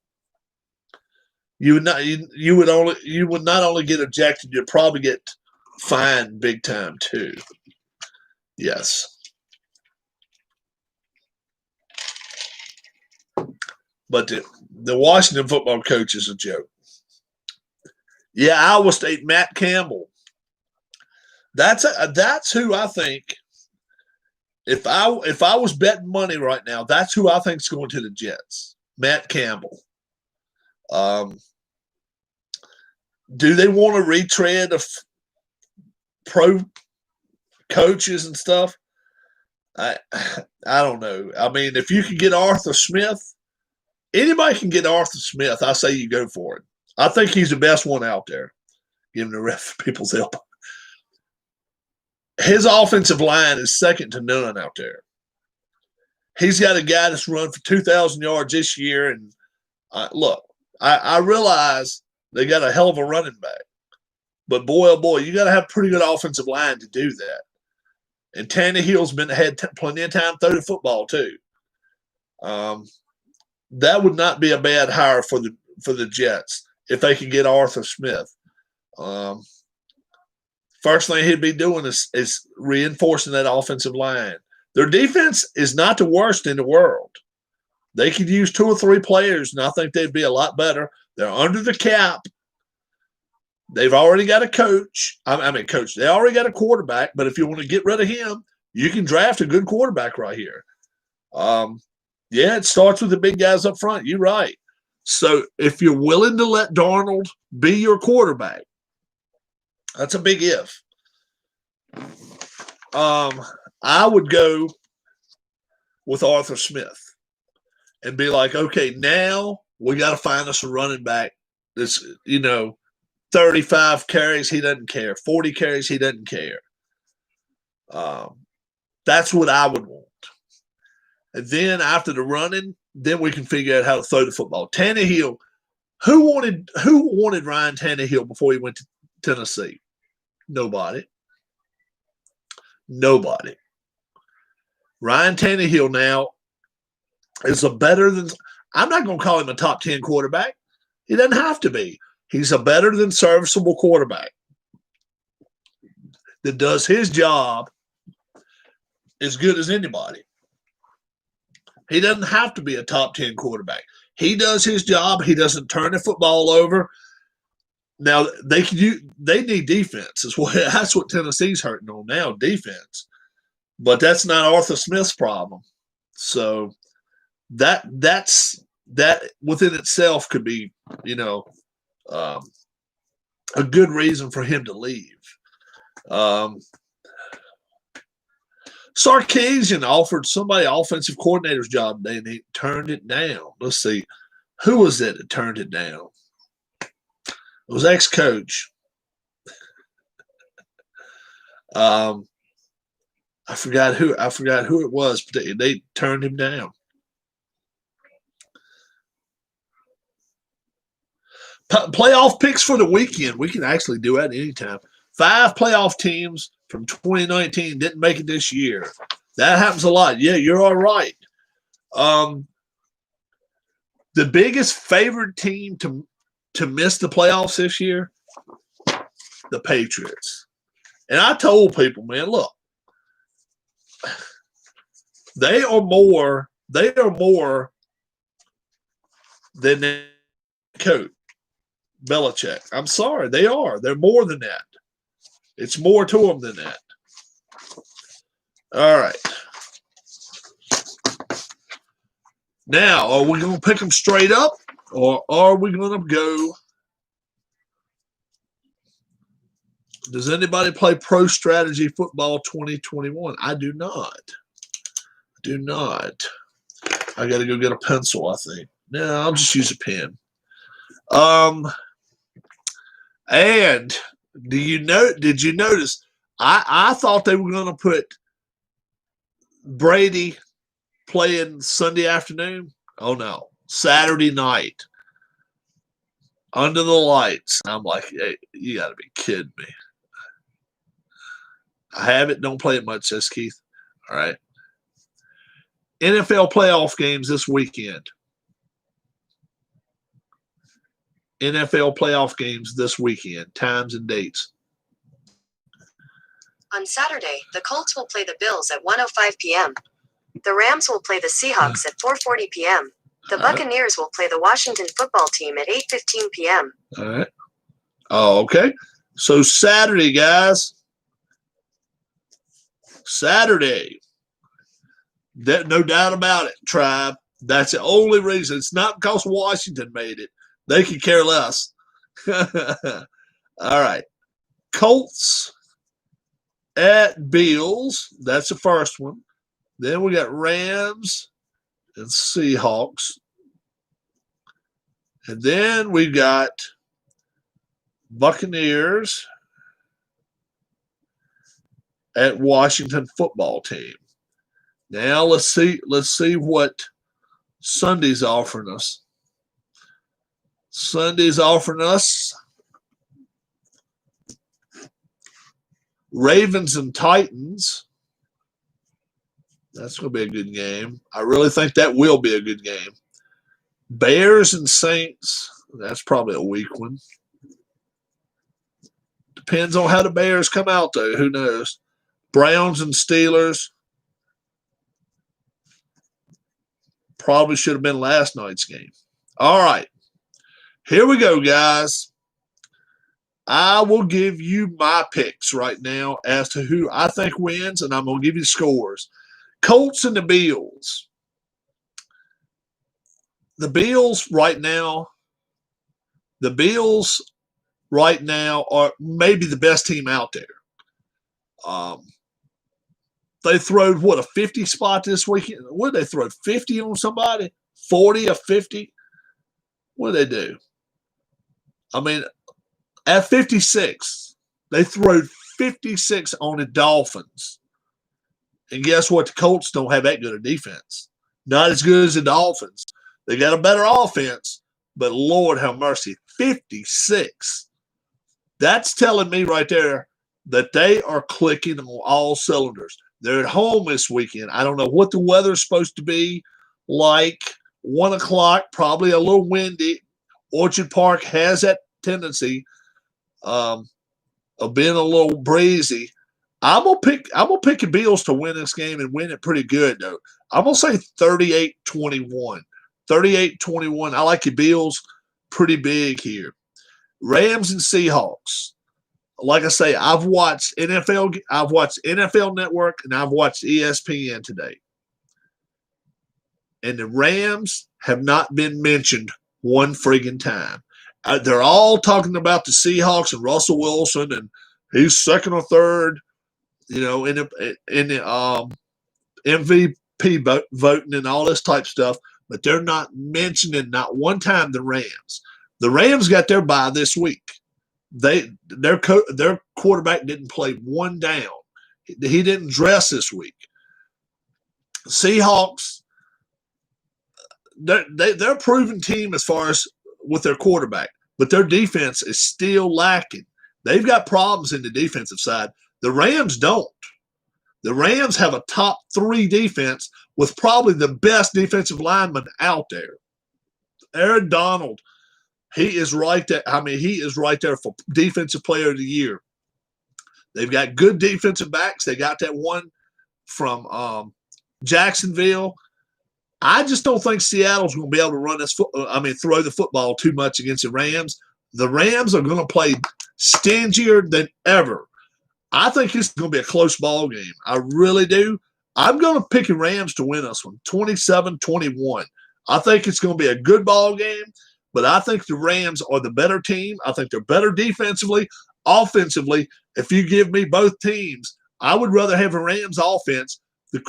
You would not only get ejected, you'd probably get fined big time too. Yes. But the Washington football coach is a joke. Yeah, Iowa State, Matt Campbell. That's who I think. If I was betting money right now, that's who I think is going to the Jets. Matt Campbell. Do they want to retread of pro coaches and stuff? I don't know. I mean, if you can get Arthur Smith, anybody can get Arthur Smith. I say you go for it. I think he's the best one out there, giving the ref people's help. His offensive line is second to none out there. He's got a guy that's run for 2,000 yards this year. And look, I realize they got a hell of a running back. But boy, oh boy, you got to have pretty good offensive line to do that. And Tannehill's had plenty of time to throw the football too. That would not be a bad hire for the Jets if they could get Arthur Smith. First thing he'd be doing is reinforcing that offensive line. Their defense is not the worst in the world. They could use 2 or 3 players, and I think they'd be a lot better. They're under the cap. They've already got a coach. Coach. They already got a quarterback, but if you want to get rid of him, you can draft a good quarterback right here. Yeah, it starts with the big guys up front. You're right. So if you're willing to let Darnold be your quarterback, that's a big if. I would go with Arthur Smith and be like, okay, now we got to find us a running back that's, 35 carries, he doesn't care. 40 carries, he doesn't care. That's what I would want. And then after the running, then we can figure out how to throw the football. Tannehill, who wanted Ryan Tannehill before he went to Tennessee? Nobody. Ryan Tannehill now is I'm not going to call him a top 10 quarterback. He doesn't have to be. He's a better than serviceable quarterback that does his job as good as anybody. He doesn't have to be a top 10 quarterback. He does his job. He doesn't turn the football over. Now, they need defense. That's what Tennessee's hurting on now, defense. But that's not Arthur Smith's problem. So that within itself could be, a good reason for him to leave. Sarkisian offered somebody offensive coordinator's job and he turned it down. Let's see. Who was it that turned it down? It was ex-coach. I forgot who it was, but they turned him down. Playoff picks for the weekend. We can actually do that anytime. 5 playoff teams from 2019 didn't make it this year. That happens a lot. Yeah, you're all right. The biggest favored team to miss the playoffs this year, the Patriots. And I told people, man, look, they are more than the coach, Belichick. I'm sorry, they are. They're more than that. It's more to them than that. All right. Now, are we going to pick them straight up, or are we going to go? Does anybody play Pro Strategy Football 2021? I do not. Do not. I got to go get a pencil, I think. No, I'll just use a pen. And did you notice? I thought they were going to put Brady playing Sunday afternoon. Oh no, Saturday night under the lights. I'm like, hey, you got to be kidding me. I have it. Don't play it much, says Keith. All right. NFL playoff games this weekend. NFL playoff games this weekend. Times and dates. On Saturday, the Colts will play the Bills at 1:05 p.m. The Rams will play the Seahawks at 4:40 p.m. The Buccaneers will play the Washington football team at 8:15 p.m. All right. Oh, okay. So Saturday, guys. Saturday. That, no doubt about it, Tribe. That's the only reason. It's not because Washington made it. They could care less. All right. Colts at Bills. That's the first one. Then we got Rams and Seahawks. And then we've got Buccaneers at Washington football team. Now let's see what Sunday's offering us. Sunday's offering us Ravens and Titans. That's going to be a good game. I really think that will be a good game. Bears and Saints. That's probably a weak one. Depends on how the Bears come out, though. Who knows? Browns and Steelers. Probably should have been last night's game. All right. Here we go, guys. I will give you my picks right now as to who I think wins, and I'm going to give you scores. Colts and the Bills. The Bills right now are maybe the best team out there. They threw, what, a 50 spot this weekend? What did they throw, 50 on somebody? 40 or 50? What did they do? I mean, at 56, they threw 56 on the Dolphins. And guess what? The Colts don't have that good a defense. Not as good as the Dolphins. They got a better offense, but Lord have mercy, 56. That's telling me right there that they are clicking on all cylinders. They're at home this weekend. I don't know what the weather's supposed to be like. 1 o'clock, probably a little windy. Orchard Park has that tendency of being a little breezy. I'm gonna pick the Bills to win this game and win it pretty good, though. I'm gonna say 38-21. 38-21. I like the Bills pretty big here. Rams and Seahawks. Like I say, I've watched NFL Network and I've watched ESPN today. And the Rams have not been mentioned one friggin' time. They're all talking about the Seahawks and Russell Wilson, and he's second or third, in the MVP voting and all this type stuff. But they're not mentioning not one time the Rams. The Rams got their bye this week. Their quarterback didn't play one down. He didn't dress this week. Seahawks, they're a proven team as far as with their quarterback, but their defense is still lacking. They've got problems in the defensive side. The Rams don't. The Rams have a top 3 defense with probably the best defensive lineman out there. Aaron Donald. He is right there. I mean, he is right there for Defensive Player of the Year. They've got good defensive backs. They got that one from Jacksonville. I just don't think Seattle's going to be able to throw the football too much against the Rams. The Rams are going to play stingier than ever. I think it's going to be a close ball game. I really do. I'm going to pick the Rams to win this one, 27-21. I think it's going to be a good ball game, but I think the Rams are the better team. I think they're better defensively, offensively. If you give me both teams, I would rather have a Rams offense,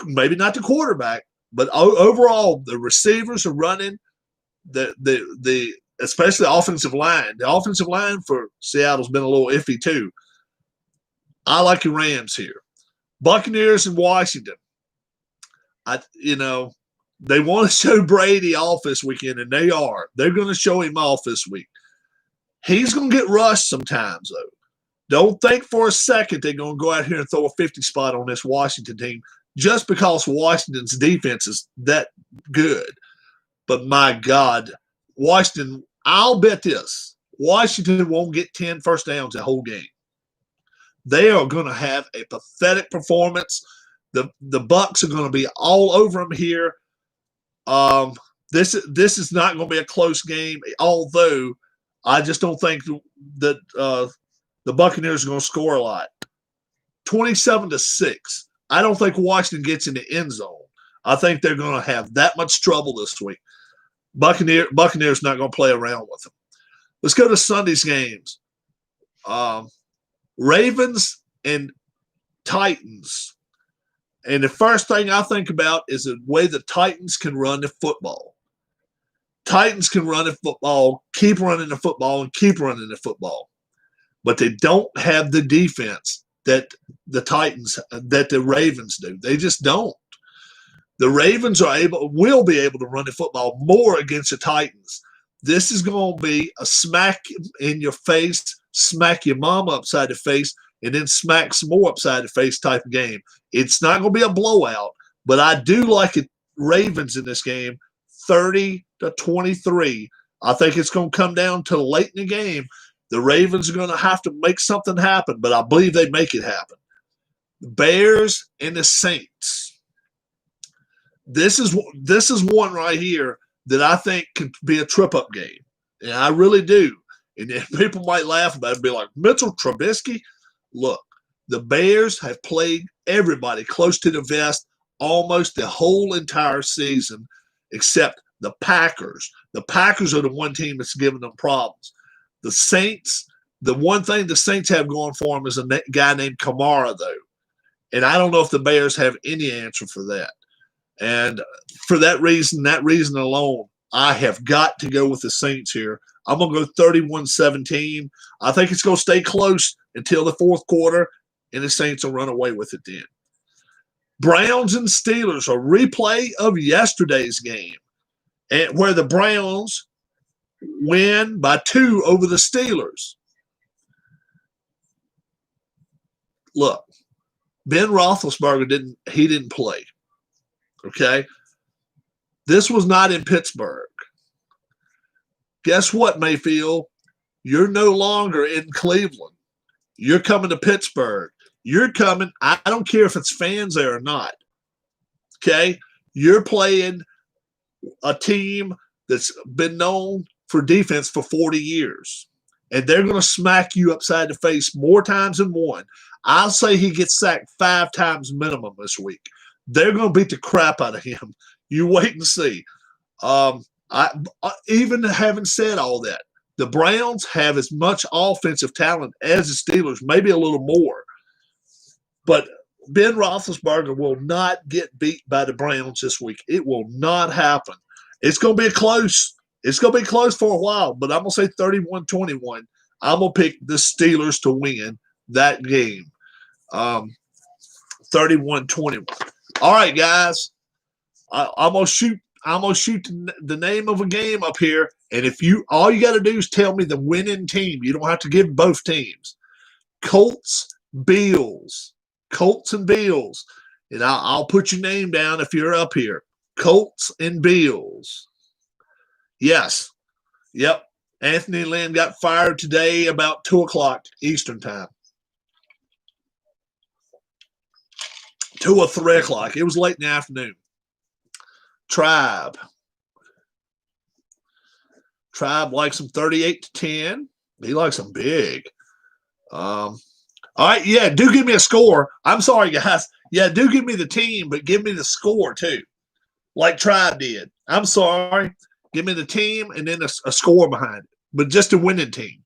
maybe not the quarterback, but overall the receivers are running, especially the offensive line. The offensive line for Seattle's been a little iffy too. I like the Rams here. Buccaneers in Washington. They want to show Brady off this weekend, and they are. They're going to show him off this week. He's going to get rushed sometimes, though. Don't think for a second they're going to go out here and throw a 50 spot on this Washington team just because Washington's defense is that good. But my God, Washington, I'll bet this. Washington won't get 10 first downs the whole game. They are going to have a pathetic performance. The Bucks are going to be all over them here. This is not going to be a close game, although I just don't think that the Buccaneers are going to score a lot. 27-6. I don't think Washington gets in the end zone. I think they're going to have that much trouble this week. Buccaneers not going to play around with them. Let's go to Sunday's games. Ravens and Titans. And the first thing I think about is the way the Titans can run the football. Titans can run the football, keep running the football, and keep running the football. But they don't have the defense that the Ravens do. They just don't. The Ravens will be able to run the football more against the Titans. This is going to be a smack in your face, smack your mama upside the face, and then smack some more upside the face type of game. It's not going to be a blowout, but I do like it. Ravens in this game, 30-23. I think it's going to come down to late in the game. The Ravens are going to have to make something happen, but I believe they make it happen. The Bears and the Saints. This is one right here that I think could be a trip-up game, and I really do. And people might laugh about it and be like, Mitchell Trubisky? Look, the Bears have played everybody close to the vest almost the whole entire season except the Packers. The Packers are the one team that's giving them problems. The Saints, the one thing the Saints have going for them is a guy named Kamara, though. And I don't know if the Bears have any answer for that. And for that reason alone, I have got to go with the Saints here. I'm going to go 31-17. I think it's going to stay close until the fourth quarter, and the Saints will run away with it then. Browns and Steelers, a replay of yesterday's game, and where the Browns win by 2 over the Steelers. Look, Ben Roethlisberger didn't play. Okay? This was not in Pittsburgh. Guess what, Mayfield? You're no longer in Cleveland. You're coming to Pittsburgh. You're coming. I don't care if it's fans there or not. Okay? You're playing a team that's been known for defense for 40 years. And they're going to smack you upside the face more times than one. I'll say he gets sacked 5 times minimum this week. They're going to beat the crap out of him. You wait and see. Even having said all that, the Browns have as much offensive talent as the Steelers, maybe a little more. But Ben Roethlisberger will not get beat by the Browns this week. It will not happen. It's going to be close. It's going to be close for a while, but I'm going to say 31-21. I'm going to pick the Steelers to win that game. 31-21. All right, guys. I'm going to shoot the name of a game up here, and all you got to do is tell me the winning team. You don't have to give both teams. Colts, Bills. Colts and Bills. And I'll put your name down if you're up here. Colts and Bills. Yes. Yep. Anthony Lynn got fired today about 2 o'clock Eastern time. 2 or 3 o'clock. It was late in the afternoon. Tribe. Tribe likes them 38-10. He likes them big. All right, yeah, do give me a score. I'm sorry, guys. Yeah, do give me the team, but give me the score too, like Tribe did. I'm sorry. Give me the team and then a score behind it, but just a winning team,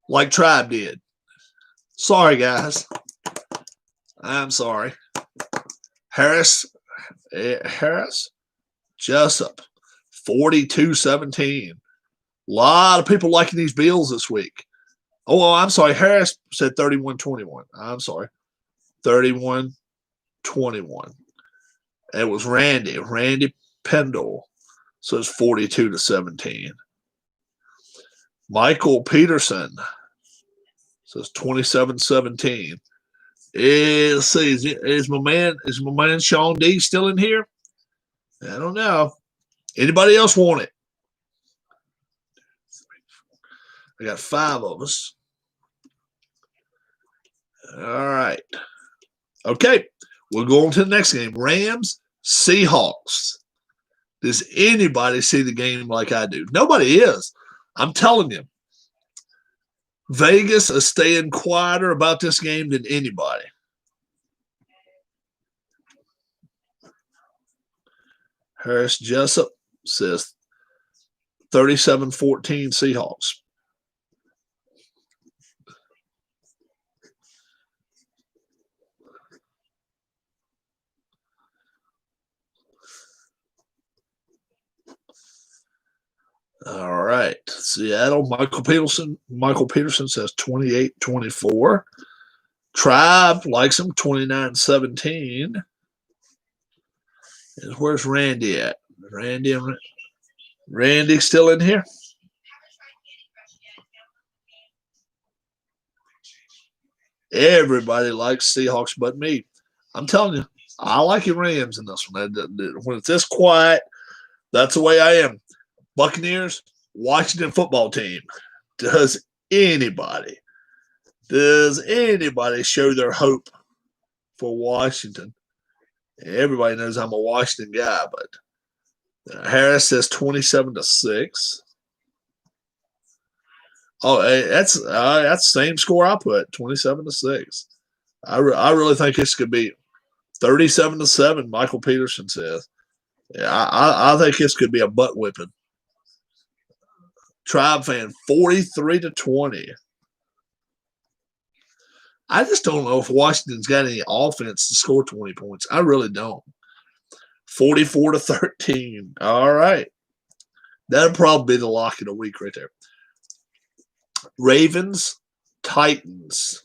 like Tribe did. Sorry, guys. I'm sorry. Harris, Jessup, 42-17. A lot of people liking these Bills this week. Oh, I'm sorry. Harris said 31-21. I'm sorry. 31-21. It was Randy Pendle. So it's 42-17. Michael Peterson says 27-17. Let's see. Is my man Sean D still in here? I don't know. Anybody else want it? I got 5 of us. All right. Okay. We'll go on to the next game. Rams, Seahawks. Does anybody see the game like I do? Nobody is. I'm telling you. Vegas is staying quieter about this game than anybody. Harris Jessup says 37-14 Seahawks. All right. Seattle, Michael Peterson says 28-24. Tribe likes him 29-17. Where's Randy at? Randy still in here? Everybody likes Seahawks but me. I'm telling you, I like your Rams in this one. When it's this quiet, that's the way I am. Buccaneers, Washington football team. Does anybody show their hope for Washington? Everybody knows I'm a Washington guy, but Harris says 27-6. Oh, hey, that's the same score I put, 27-6. I really think this could be 37-7. Michael Peterson says. Yeah, I think this could be a butt whipping. Tribe fan, 43-20. I just don't know if Washington's got any offense to score 20 points. I really don't. 44-13. All right. That'll probably be the lock of the week right there. Ravens, Titans.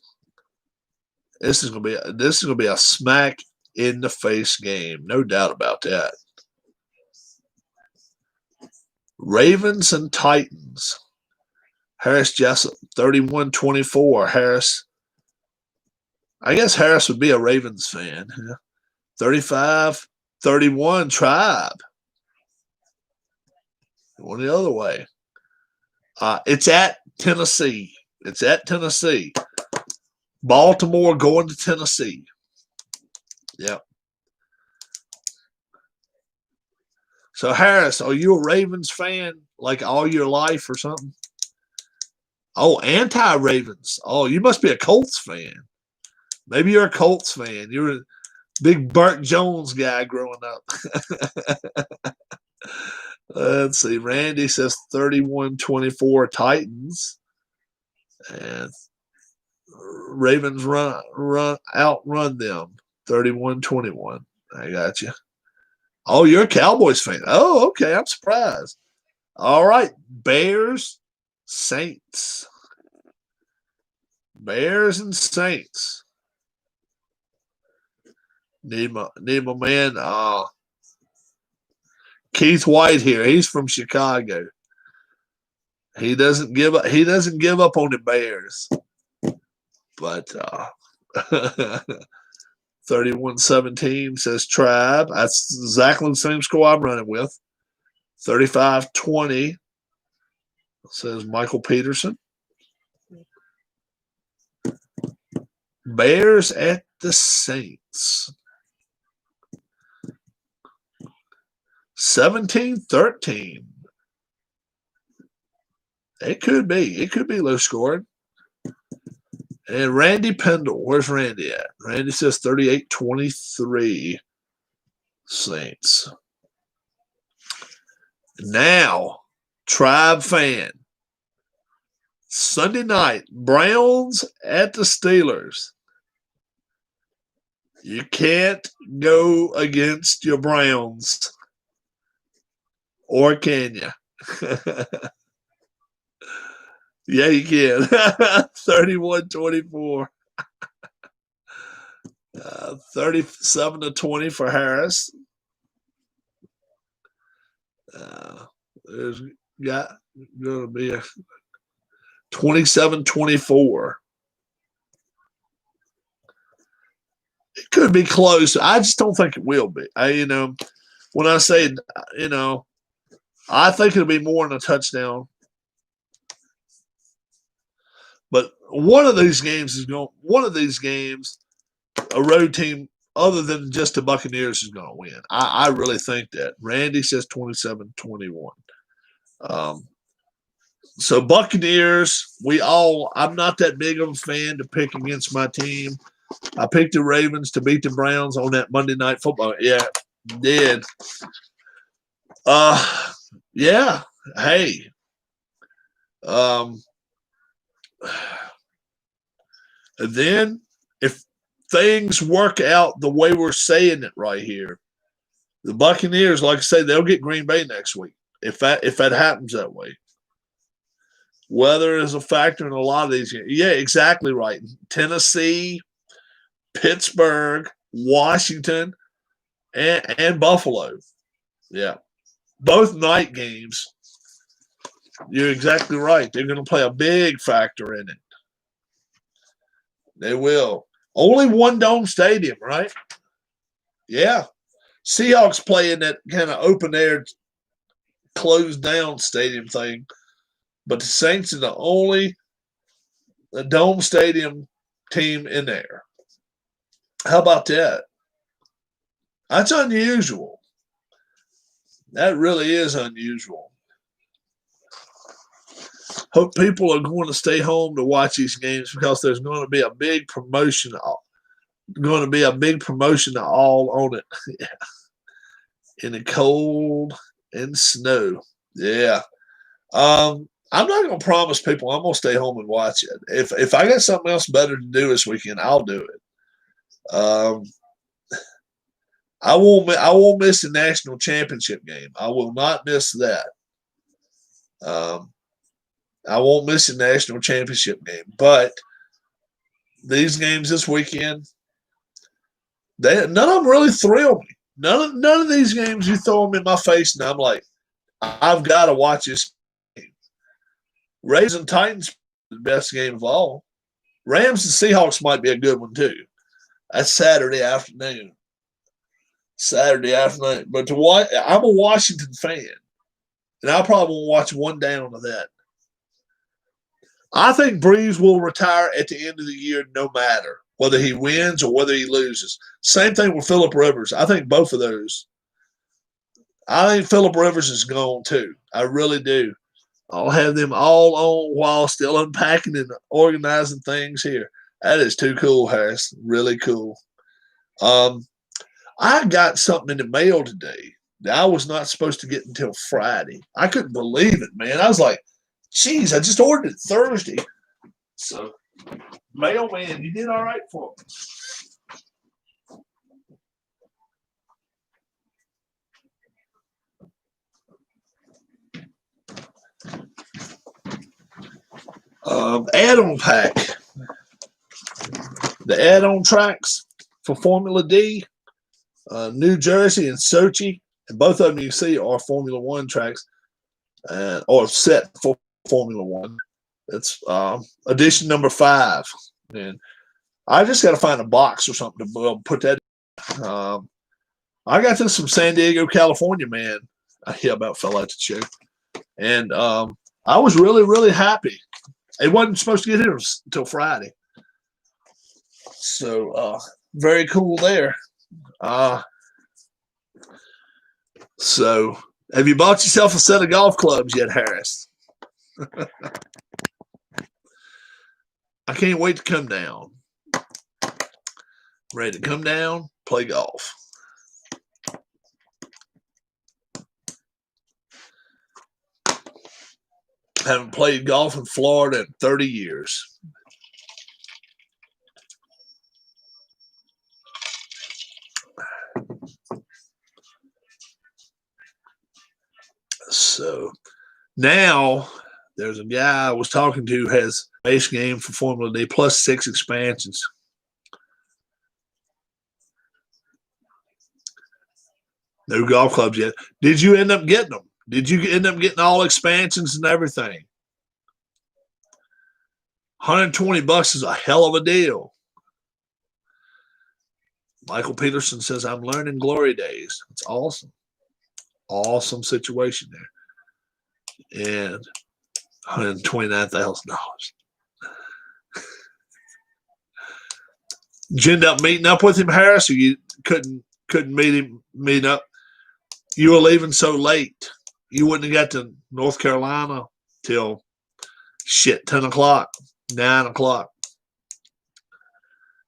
This is gonna be a smack in the face game. No doubt about that. Ravens and Titans. Harris Jessup, 31-24. Harris. I guess Harris would be a Ravens fan. 35-31 Tribe. Going the other way. It's at Tennessee. Baltimore going to Tennessee. Yep. So, Harris, are you a Ravens fan like all your life or something? Oh, anti-Ravens. Oh, you must be a Colts fan. Maybe you're a Colts fan. You're a big Burt Jones guy growing up. Let's see. Randy says 31-24 Titans. And Ravens outrun them 31-21. I got you. Oh, you're a Cowboys fan. Oh, okay. I'm surprised. All right. Bears, Saints. Bears and Saints. Need my man Keith White here. He's from Chicago. He doesn't give up on the Bears. But 31-17 says Tribe. That's exactly the same score I'm running with. 35-20 says Michael Peterson. Bears at the Saints. 17-13. It could be. It could be low scoring. And Randy Pendle. Where's Randy at? Randy says 38-23 Saints. Now, Tribe fan. Sunday night, Browns at the Steelers. You can't go against your Browns. Or can you? Yeah, you can. 31-24. 37-20 for Harris. There's got going to be a 27-24. It could be close. I just don't think it will be. When I say, I think it'll be more than a touchdown. But one of these games, a road team other than just the Buccaneers is going to win. I really think that. Randy says 27-21. So Buccaneers, I'm not that big of a fan to pick against my team. I picked the Ravens to beat the Browns on that Monday Night Football. Yeah, did. Yeah. Hey. And then if things work out the way we're saying it right here, the Buccaneers, like I say, they'll get Green Bay next week. If that happens that way. Weather is a factor in a lot of these games. Yeah, exactly right. Tennessee, Pittsburgh, Washington, and Buffalo. Yeah. Both night games. You're exactly right. They're going to play a big factor in it. They will. Only one dome stadium, right? Yeah. Seahawks play in that kind of open air, closed down stadium thing. But the Saints are the only dome stadium team in there. How about that? That's unusual. That really is unusual. Hope people are going to stay home to watch these games because there's going to be a big promotion. Going to be a big promotion all on it. Yeah. In the cold and snow. Yeah. I'm not going to promise people I'm going to stay home and watch it. If I got something else better to do this weekend, I'll do it. I won't miss the national championship game. I will not miss that. I won't miss the national championship game. But these games this weekend, none of them really thrill me. None of these games you throw them in my face, and I'm like, I've got to watch this game. Rays and Titans, the best game of all. Rams and Seahawks might be a good one too. That's Saturday afternoon. But I'm a Washington fan, and I probably won't watch one down of that. I think Breeze will retire at the end of the year no matter whether he wins or whether he loses. Same thing with Phillip Rivers. I think both of those. I think Phillip Rivers is gone too. I really do. I'll have them all on while still unpacking and organizing things here. That is too cool, Harris. Really cool. I got something in the mail today that I was not supposed to get until Friday. I couldn't believe it, man. I was like, geez, I just ordered it Thursday. So, mailman, you did all right for me. Add-on pack. The add-on tracks for Formula D, New Jersey and Sochi, and both of them you see are Formula One tracks, or set for Formula One. It's edition number 5, and I just got to find a box or something to put that in. I got this from San Diego, California, man. I about fell out the chair, and I was really, really happy. It wasn't supposed to get here until Friday. So, very cool there. So, have you bought yourself a set of golf clubs yet, Harris? I can't wait to come down. Ready to come down, play golf. Haven't played golf in Florida in 30 years. So now there's a guy I was talking to who has base game for Formula D plus 6 expansions. No golf clubs yet. Did you end up getting them? Did you end up getting all expansions and everything? $120 is a hell of a deal. Michael Peterson says, I'm learning glory days. It's awesome. Awesome situation there. And $129,000. Did you end up meeting up with him, Harris, or you couldn't meet up? You were leaving so late. You wouldn't have got to North Carolina till 10 o'clock, 9 o'clock.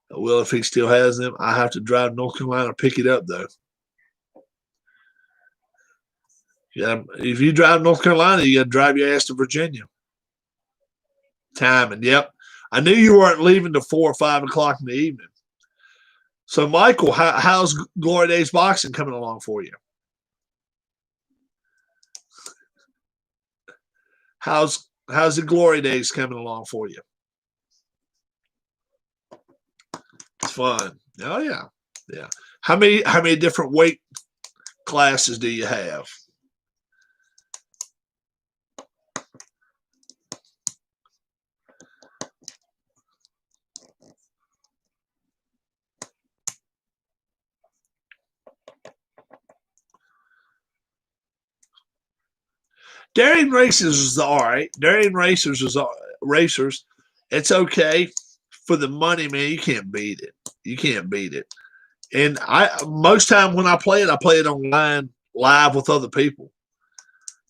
Well, if he still has them, I have to drive to North Carolina to pick it up, though. Yeah, if you drive North Carolina, you got to drive your ass to Virginia. Timing, yep. I knew you weren't leaving till 4 or 5 o'clock in the evening. So, Michael, how's Glory Days Boxing coming along for you? How's the Glory Days coming along for you? It's fun. Oh yeah, yeah. How many different weight classes do you have? Darien Racers is all right. Darien Racers is racers. It's okay for the money, man. You can't beat it. You can't beat it. And most time when I play it online live with other people.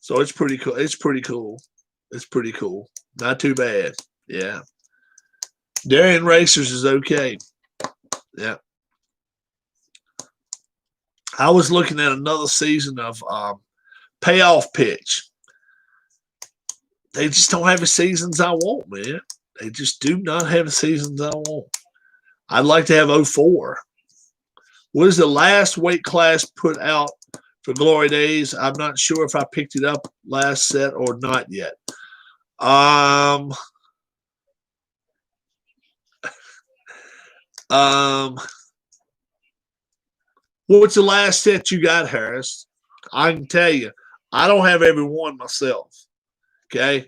So it's pretty cool. It's pretty cool. It's pretty cool. Not too bad. Yeah. Darien Racers is okay. Yeah. I was looking at another season of Payoff Pitch. They just don't have the seasons I want, man. They just do not have the seasons I want. I'd like to have 04. What is the last weight class put out for Glory Days? I'm not sure if I picked it up last set or not yet. What's the last set you got, Harris? I can tell you, I don't have every one myself. Okay,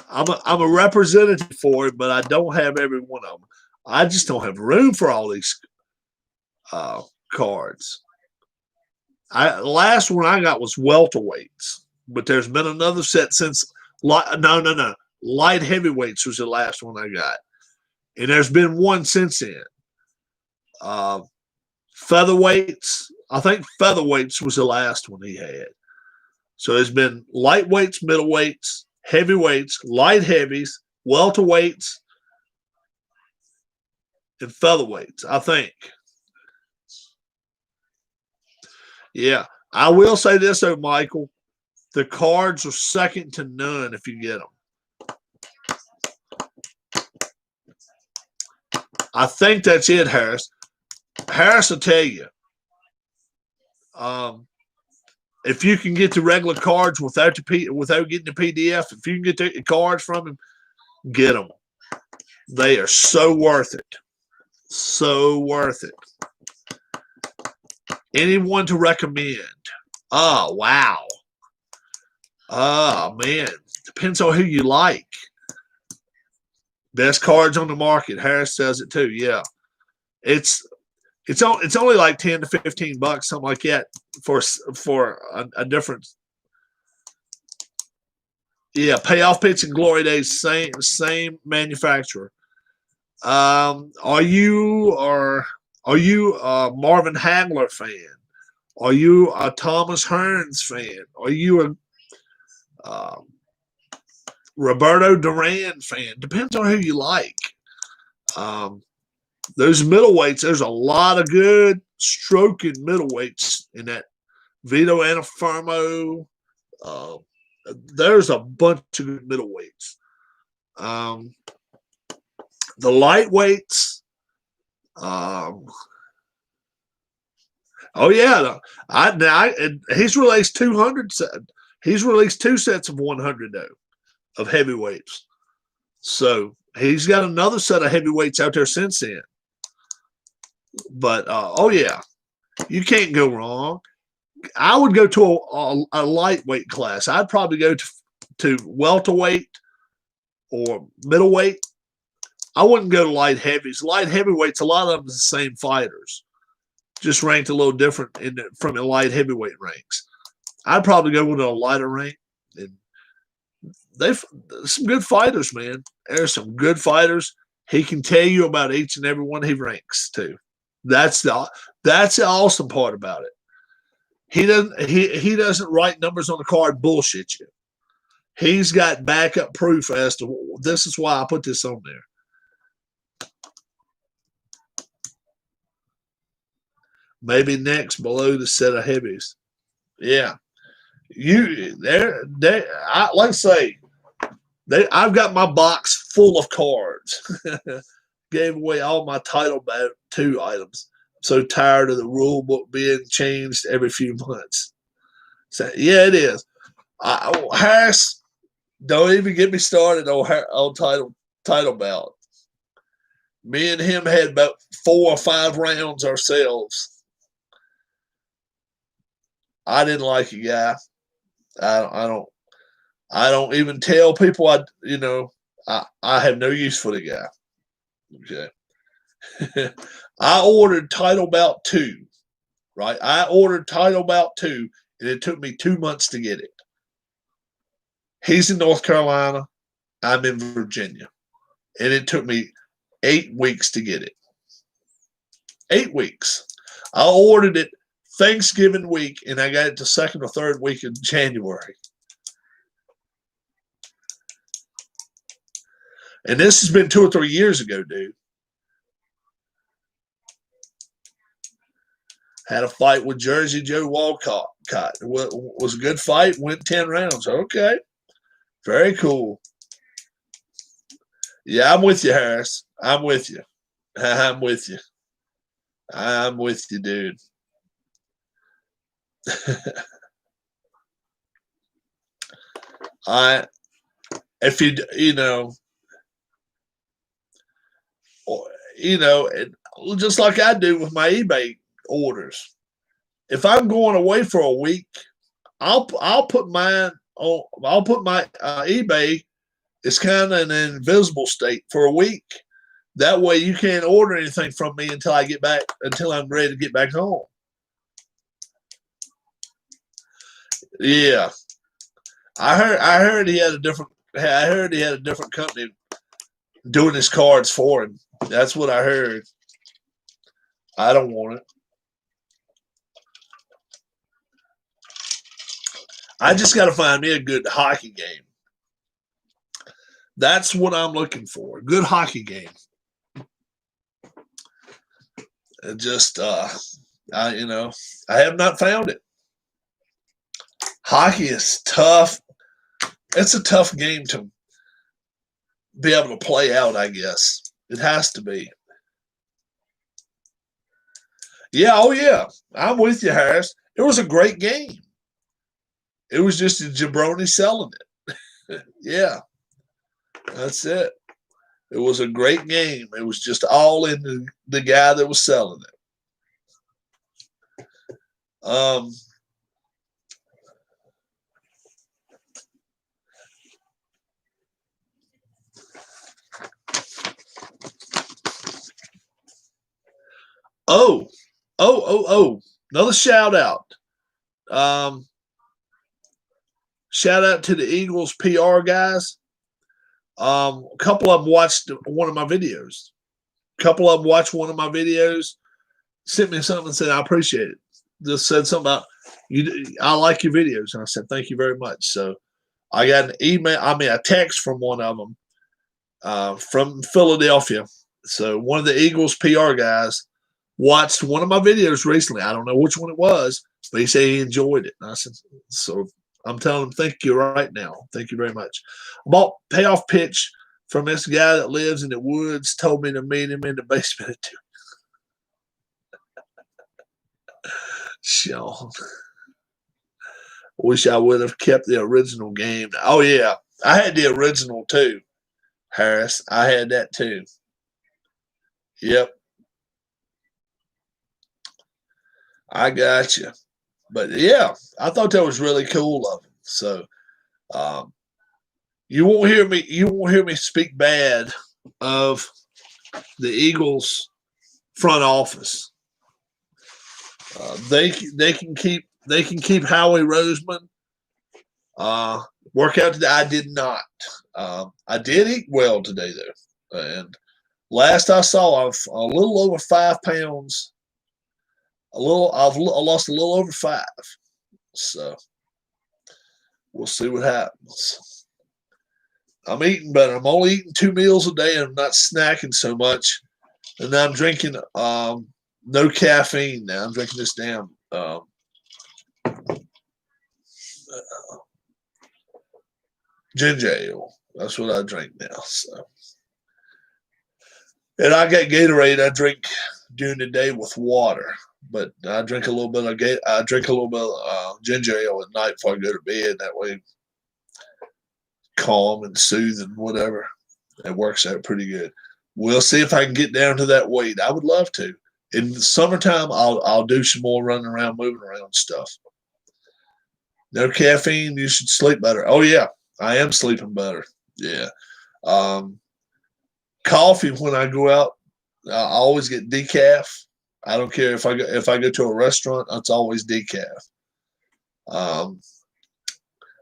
I'm a representative for it, but I don't have every one of them. I just don't have room for all these cards. The last one I got was welterweights, but there's been another set since. No. Light heavyweights was the last one I got, and there's been one since then. Featherweights, I think featherweights was the last one he had. So there's been lightweights, middleweights, heavyweights, light heavies, welterweights, and featherweights, I think. Yeah. I will say this, though, Michael. The cards are second to none if you get them. I think that's it, Harris. Harris will tell you. If you can get the regular cards without getting the PDF, if you can get the cards from him, get them. They are so worth it. So worth it. Anyone to recommend? Oh, wow. Oh, man. Depends on who you like. Best cards on the market. Harris says it too. Yeah. It's only like $10 to $15, something like that, for a different. Yeah, Payoff Pitch and Glory Days, same manufacturer. Are you a Marvin Hagler fan? Are you a Thomas Hearns fan? Are you a Roberto Duran fan? Depends on who you like. Those middleweights, there's a lot of good stroking middleweights in that. Vito Antuofermo. There's a bunch of good middleweights. The lightweights. Oh yeah, he's released 200. He's released 2 sets of 100 though, of heavyweights. So he's got another set of heavyweights out there since then. But oh yeah, you can't go wrong. I would go to a lightweight class. I'd probably go to welterweight or middleweight. I wouldn't go to light heavies. Light heavyweights, a lot of them are the same fighters, just ranked a little different from the light heavyweight ranks. I'd probably go with a lighter rank. And there's some good fighters, man. There's some good fighters. He can tell you about each and every one he ranks too. That's the awesome part about it. He doesn't write numbers on the card, bullshit you. He's got backup proof as to this is why I put this on there. Maybe next below the set of heavies. Yeah. Like I say, I've got my box full of cards. Gave away all my Title Bout 2 items. So tired of the rule book being changed every few months. So yeah, it is. Harris, don't even get me started on title bout. Me and him had about 4 or 5 rounds ourselves. I didn't like it, guy. I don't even tell people I have no use for the guy. Okay. I ordered Title Bout 2, right? I ordered Title Bout 2, and it took me 2 months to get it. He's in North Carolina. I'm in Virginia. And it took me 8 weeks to get it. 8 weeks. I ordered it Thanksgiving week, and I got it the 2nd or 3rd week in January. And this has been 2 or 3 years ago, dude. Had a fight with Jersey Joe Walcott. It was a good fight. Went 10 rounds. Okay. Very cool. Yeah, I'm with you, Harris. I'm with you. I'm with you. I'm with you, dude. Just like I do with my eBay orders. If I'm going away for a week, I'll put mine on. I'll put my eBay. It's kind of in an invisible state for a week. That way, you can't order anything from me until I get back. Until I'm ready to get back home. Yeah, I heard he had a different. I heard he had a different company doing his cards for him. That's what I heard. I don't want it. I just got to find me a good hockey game. That's what I'm looking for. A good hockey game. It just, I have not found it. Hockey is tough. It's a tough game to be able to play out, I guess. It has to be. Yeah, oh yeah. I'm with you, Harris. It was a great game. It was just a jabroni selling it. Yeah, that's it. It was a great game. It was just all in the guy that was selling it. Another shout out. Shout out to the Eagles PR guys. A couple of them watched one of my videos. Sent me something and said, I appreciate it. just said something about you. I like your videos, and I said thank you very much. So I got an email. I mean, a text from one of them from Philadelphia. So one of the Eagles PR guys watched one of my videos recently. I don't know which one it was, but he said he enjoyed it. And I said, so I'm telling him thank you right now. Thank you very much. I bought payoff pitch from this guy that lives in the woods. Told me to meet him in the basement at 2. Sean. Wish I would have kept the original game. Oh, yeah. I had the original too, Harris. I had that too. Yep. I got you. But, yeah, I thought that was really cool of him. So, you won't hear me speak bad of the Eagles front office. They can keep Howie Roseman. Work out today. I did not. I did eat well today though, and last I saw, I've a little over 5 pounds. I lost a little over 5. So we'll see what happens. I'm eating better. I'm only eating 2 meals a day, and I'm not snacking so much. And now I'm drinking no caffeine. Now I'm drinking this damn ginger ale. That's what I drink now. So, and I got Gatorade. I drink during the day with water, but I drink a little bit of ginger ale at night before I go to bed. That way, calm and soothing, whatever. It works out pretty good. We'll see if I can get down to that weight. I would love to. In the summertime, I'll do some more running around, moving around stuff. No caffeine. You should sleep better. Oh yeah, I am sleeping better. Yeah. Coffee when I go out, I always get decaf. I don't care if I go to a restaurant, it's always decaf.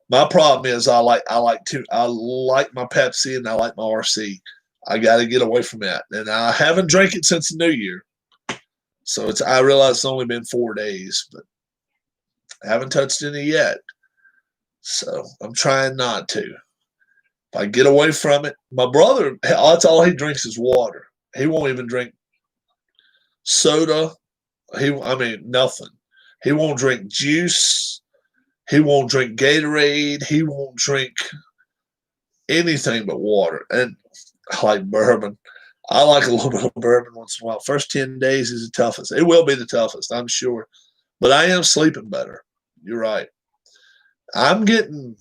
My problem is I like my Pepsi and I like my RC. I got to get away from that, and I haven't drank it since the New Year. So I realize it's only been 4 days, but I haven't touched any yet. So I'm trying not to. If I get away from it, my brother, that's all he drinks is water. He won't even drink soda. Nothing. He won't drink juice. He won't drink Gatorade. He won't drink anything but water. And I like bourbon. I like a little bit of bourbon once in a while. First 10 days is the toughest. It will be the toughest, I'm sure. But I am sleeping better. You're right. I'm getting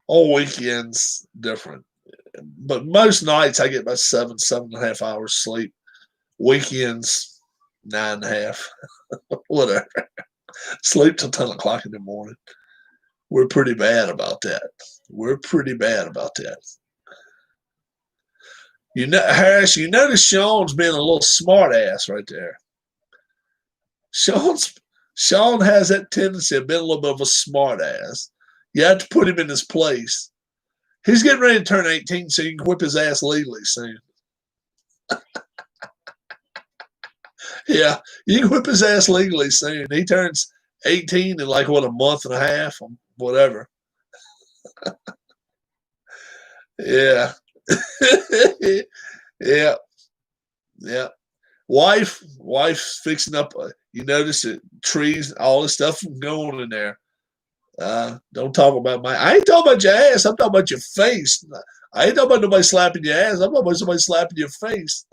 all weekends different. But most nights I get about 7.5 hours sleep. Weekends, 9.5. Whatever. Sleep till 10 o'clock in the morning. We're pretty bad about that. You know, Harris, you notice Sean's being a little smart ass right there. Sean has that tendency of being a little bit of a smart ass. You have to put him in his place. He's getting ready to turn 18, so you can whip his ass legally soon. Yeah, you can whip his ass legally soon. He turns 18 in like, a month and a half or whatever. Yeah. Yeah. Wife's fixing up. You notice it, trees, all this stuff going in there. Don't talk about I ain't talking about your ass. I'm talking about your face. I ain't talking about nobody slapping your ass. I'm talking about somebody slapping your face.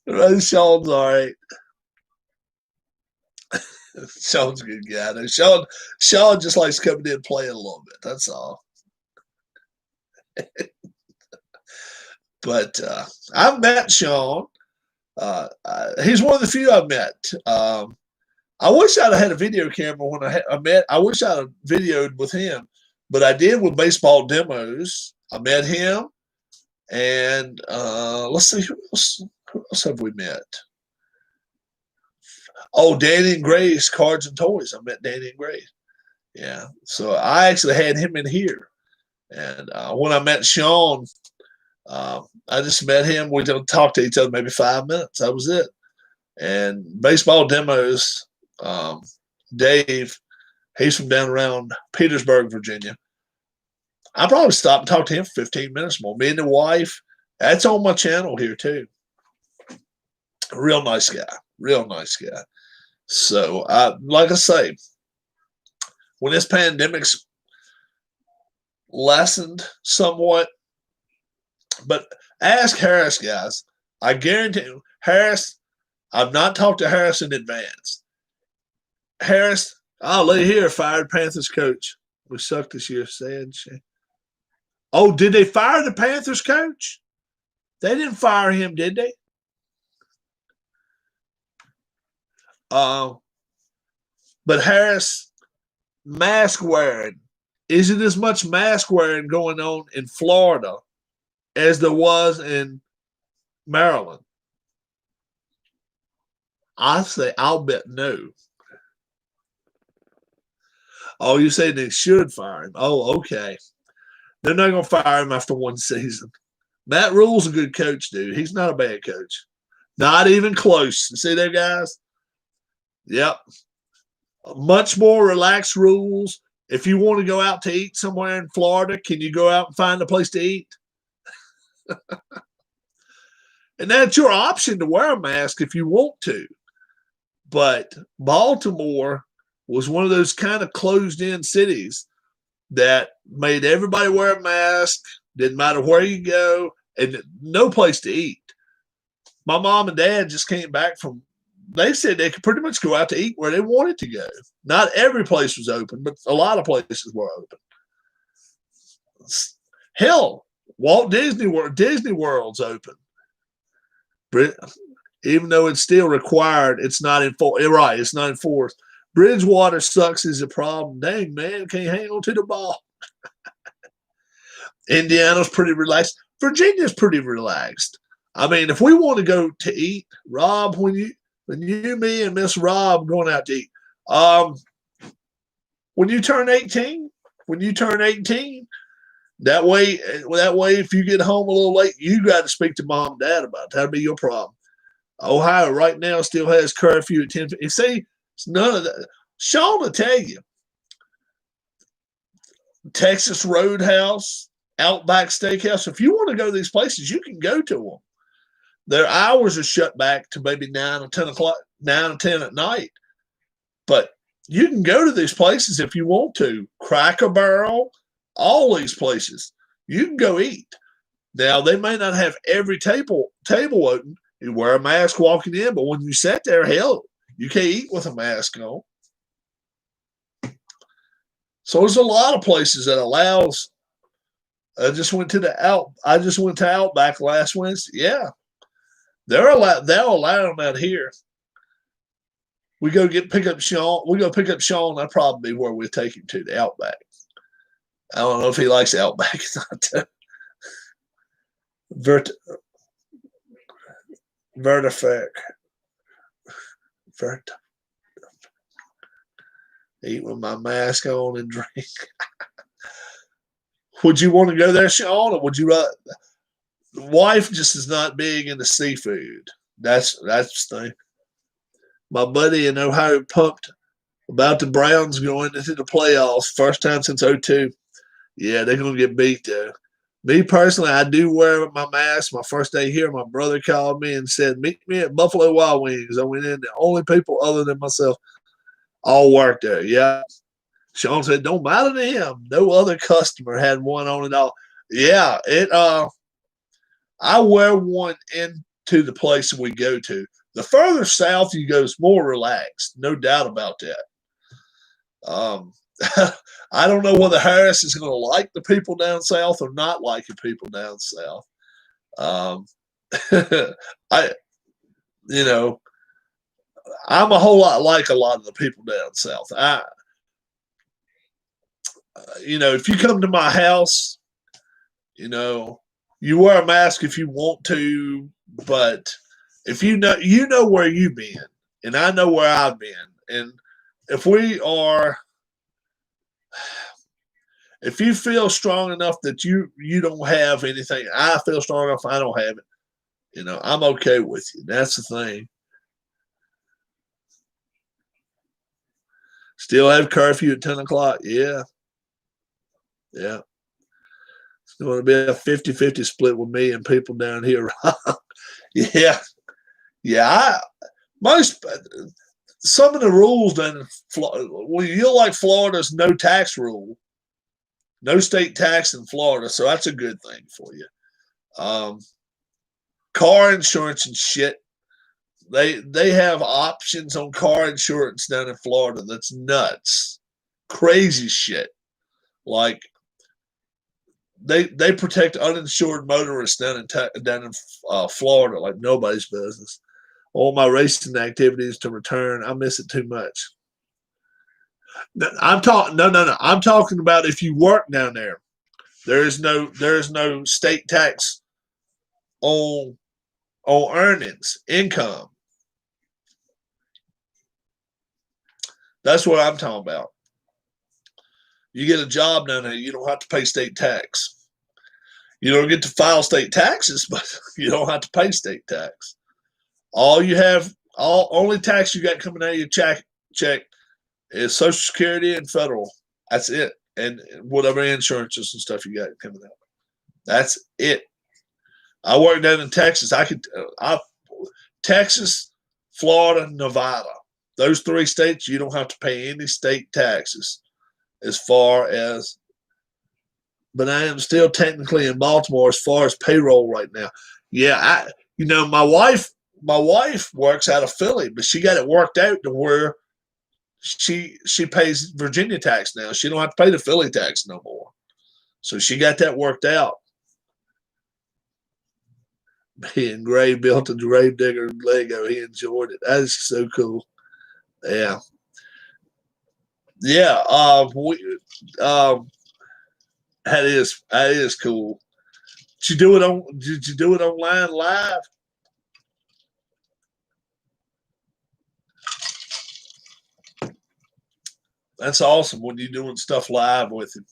Sean's all right. Sean's a good guy. Though. Sean just likes coming in and playing a little bit. That's all. But I've met Sean. He's one of the few I've met. I wish I'd have had a video camera when I met. I wish I'd have videoed with him, but I did with baseball demos. I met him, and let's see who else have we met? Oh, Danny and Gray's Cards and Toys. I met Danny and Gray. Yeah, so I actually had him in here, and when I met Sean, I just met him. We don't talk to each other maybe 5 minutes. That was it. And baseball demos, Dave, he's from down around Petersburg, Virginia. I probably stopped and talked to him for 15 minutes more. Me and the wife, that's on my channel here too. Real nice guy. Real nice guy. So, like I say, when this pandemic's lessened somewhat, but ask Harris, guys. I guarantee you, Harris, I've not talked to Harris in advance. Harris, look here, fired Panthers coach. We sucked this year, said she. Oh, did they fire the Panthers coach? They didn't fire him, did they? But Harris, mask wearing. Is it as much mask wearing going on in Florida as there was in Maryland? I say I'll bet no. Oh, you say they should fire him. Oh, okay. They're not going to fire him after one season. Matt Rule's a good coach, dude. He's not a bad coach. Not even close. See there, guys? Yep. Much more relaxed rules. If you want to go out to eat somewhere in Florida, can you go out and find a place to eat? And that's your option to wear a mask if you want to. But Baltimore was one of those kind of closed-in cities that made everybody wear a mask, didn't matter where you go, and no place to eat. My mom and dad just came back from, they said they could pretty much go out to eat where they wanted to go. Not every place was open, but a lot of places were open. Hell, Walt Disney World's open. Even though it's still required, it's not enforced. Right, it's not enforced. Bridgewater sucks is a problem. Dang, man, can't hang on to the ball. Indiana's pretty relaxed. Virginia's pretty relaxed. I mean, if we want to go to eat, Rob, when you, me, and Miss Rob going out to eat, when you turn 18, that way, if you get home a little late, you got to speak to mom and dad about it. That'll be your problem. Ohio right now still has curfew at 10. You see, it's none of that. Sean will tell you. Texas Roadhouse, Outback Steakhouse. If you want to go to these places, you can go to them. Their hours are shut back to maybe 9 or 10 at night. But you can go to these places if you want to. Cracker Barrel, all these places. You can go eat. Now, they may not have every table open. You wear a mask walking in, but when you sit there, hell, you can't eat with a mask on. So there's a lot of places that allows. I just went to Outback last Wednesday. Yeah, they'll allow them out here. We go pick up Sean. That'll probably be where we take him to the Outback. I don't know if he likes Outback or not. Vertifec. Eat with my mask on and drink. Would you want to go there, Sean, or would you rather? The wife just is not big into seafood. That's the thing. My buddy in Ohio pumped about the Browns going into the playoffs. First time since 2002. Yeah, they're going to get beat, though. Me personally, I do wear my mask. My first day here, my brother called me and said, meet me at Buffalo Wild Wings. I went in. The only people other than myself all worked there. Yeah. Sean said, don't matter to him. No other customer had one on at all. Yeah, I wear one into the place we go to. The further south you go, it's more relaxed. No doubt about that. I don't know whether Harris is going to like the people down south or not like the people down south. I'm a whole lot like a lot of the people down south. If you come to my house, you wear a mask if you want to, but if you know where you've been, and I know where I've been, and if if you feel strong enough that you don't have anything, I feel strong enough I don't have it. You know, I'm okay with you. That's the thing. Still have curfew at 10 o'clock. Yeah. Yeah. It's going to be a 50-50 split with me and people down here. Yeah. Yeah. Some of the rules down in Florida, well, you like Florida's no tax rule, no state tax in Florida. So that's a good thing for you. Car insurance and shit. They have options on car insurance down in Florida. That's nuts. Crazy shit. Like they protect uninsured motorists down in Florida like nobody's business. All my racing activities to return. I miss it too much. I'm talking no. I'm talking about if you work down there. There is no state tax on earnings, income. That's what I'm talking about. You get a job down there, you don't have to pay state tax. You don't get to file state taxes, but you don't have to pay state tax. Only tax you got coming out of your check is Social Security and federal. That's it. And whatever insurances and stuff you got coming out. That's it. I worked down in Texas. Texas, Florida, Nevada. Those 3 states, you don't have to pay any state taxes as far as, but I am still technically in Baltimore as far as payroll right now. Yeah, my wife works out of Philly, but she got it worked out to where she pays Virginia tax now. She don't have to pay the Philly tax no more. So she got that worked out. Me and Gray built a grave digger Lego. He enjoyed it. That is so cool. Yeah. Yeah. That is cool. Did you do it online live? That's awesome when you're doing stuff live with him.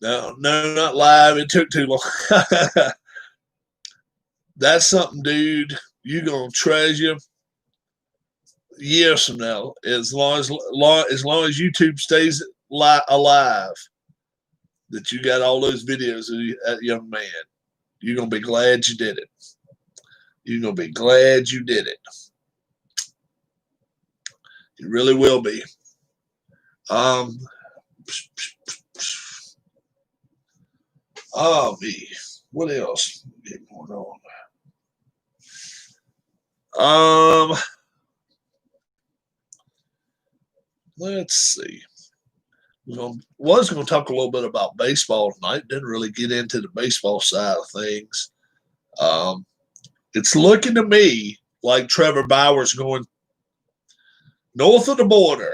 No, not live. It took too long. That's something, dude, you're going to treasure years from now. As long as YouTube stays alive, that you got all those videos of that young man. You're going to be glad you did it. You're going to be glad you did it. You really will be. Oh, me. What else? Get going on. Let's see. Was going to talk a little bit about baseball tonight. Didn't really get into the baseball side of things. It's looking to me like Trevor Bauer's going north of the border.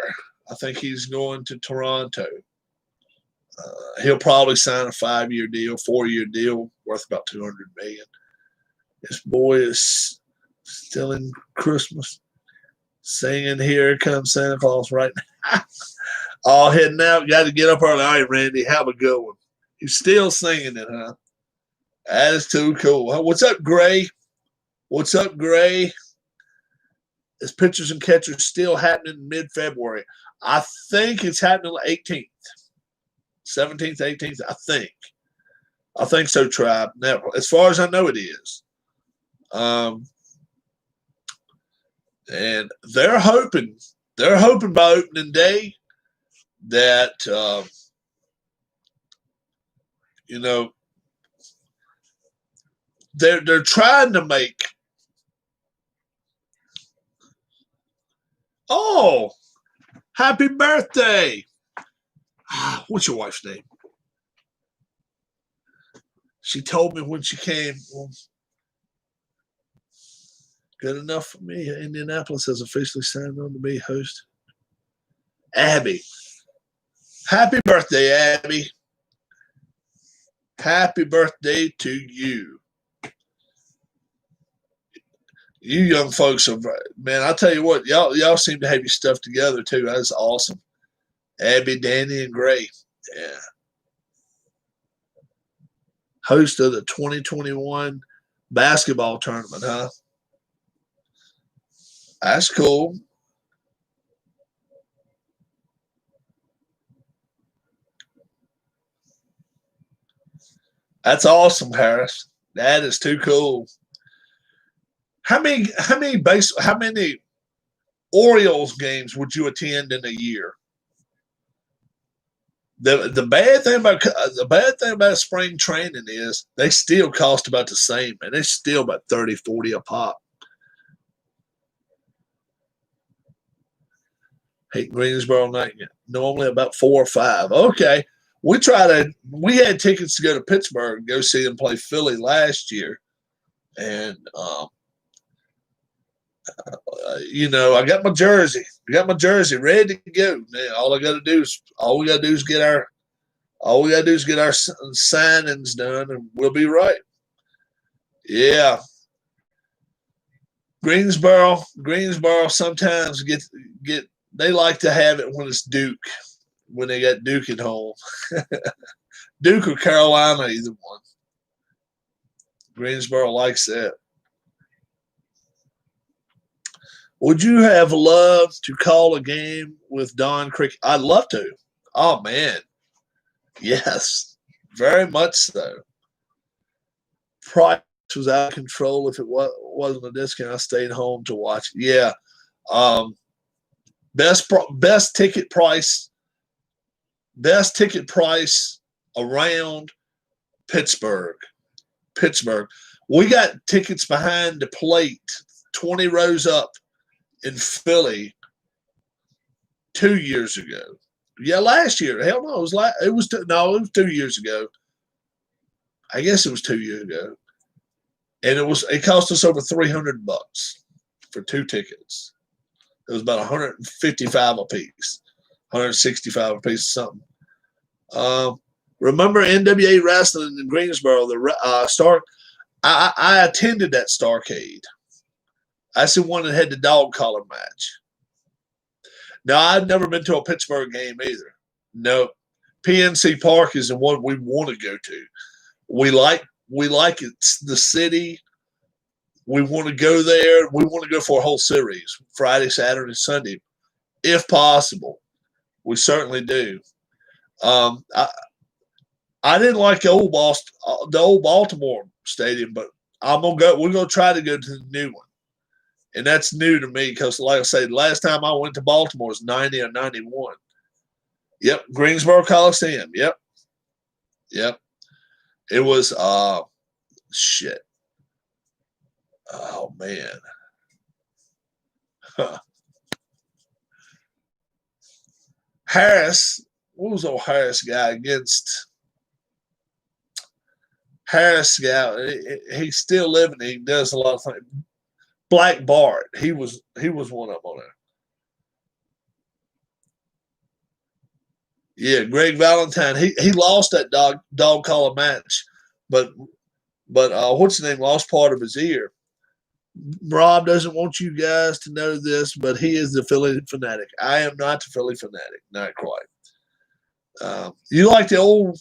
I think he's going to Toronto. He'll probably sign a 5-year deal, 4-year deal worth about $200 million. This boy is still in Christmas, singing "Here Comes Santa Claus" right now. All heading out. Got to get up early. All right, Randy, have a good one. He's still singing it, huh? That is too cool. What's up, Gray? What's up, Gray? Is pitchers and catchers still happening mid-February? I think it's happening 18th, 17th, 18th. I think so, Tribe. Now, as far as I know, it is. And they're hoping by opening day that they're trying to make. Oh, happy birthday! What's your wife's name? She told me when she came. Well, good enough for me. Indianapolis has officially signed on to be host. Abby. Happy birthday, Abby. Happy birthday to you. You young folks are, man, I tell you what, y'all seem to have your stuff together too. That's awesome. Abby, Danny, and Gray. Yeah. Host of the 2021 basketball tournament, huh? That's cool. That's awesome, Harris. That is too cool. How many Orioles games would you attend in a year? The bad thing about spring training is they still cost about the same, and it's still about 30, 40 a pop. Hate Greensboro night. Normally about 4 or 5. Okay. We had tickets to go to Pittsburgh and go see them play Philly last year. And I got my jersey. I got my jersey ready to go. Now, all we got to do is get our signings done, and we'll be right. Yeah. Greensboro sometimes get they like to have it when it's Duke, when they got Duke at home. Duke or Carolina, either one. Greensboro likes that. Would you have loved to call a game with Don Cricket? I'd love to. Oh, man. Yes, very much so. Price was out of control. If it wasn't a discount, I stayed home to watch it. Yeah. Best ticket price around Pittsburgh. We got tickets behind the plate, 20 rows up in Philly 2 years ago. Yeah, last year. Hell no, it was 2 years ago. I guess it was 2 years ago. And it cost us over $300 for 2 tickets. It was about 155 a piece, 165 a piece, something. Remember NWA wrestling in Greensboro? I attended that Starcade. That's the one that had the dog collar match. Now, I've never been to a Pittsburgh game either. No, PNC Park is the one we want to go to. We like it's the city. We want to go there. We want to go for a whole series, Friday, Saturday, Sunday, if possible. We certainly do. I didn't like the old Baltimore stadium, but we're gonna try to go to the new one. And that's new to me because, like I say, the last time I went to Baltimore was 90 or 91. Yep, Greensboro Coliseum. Yep. It was shit. Oh man. Huh. Harris, what was old Harris guy against? Harris guy, he's still living. He does a lot of things. Black Bart, he was one of them on there. Yeah, Greg Valentine, he lost that dog collar match, but what's his name lost part of his ear. Rob doesn't want you guys to know this, but he is the Philly fanatic. I am not the Philly fanatic, not quite. You like the old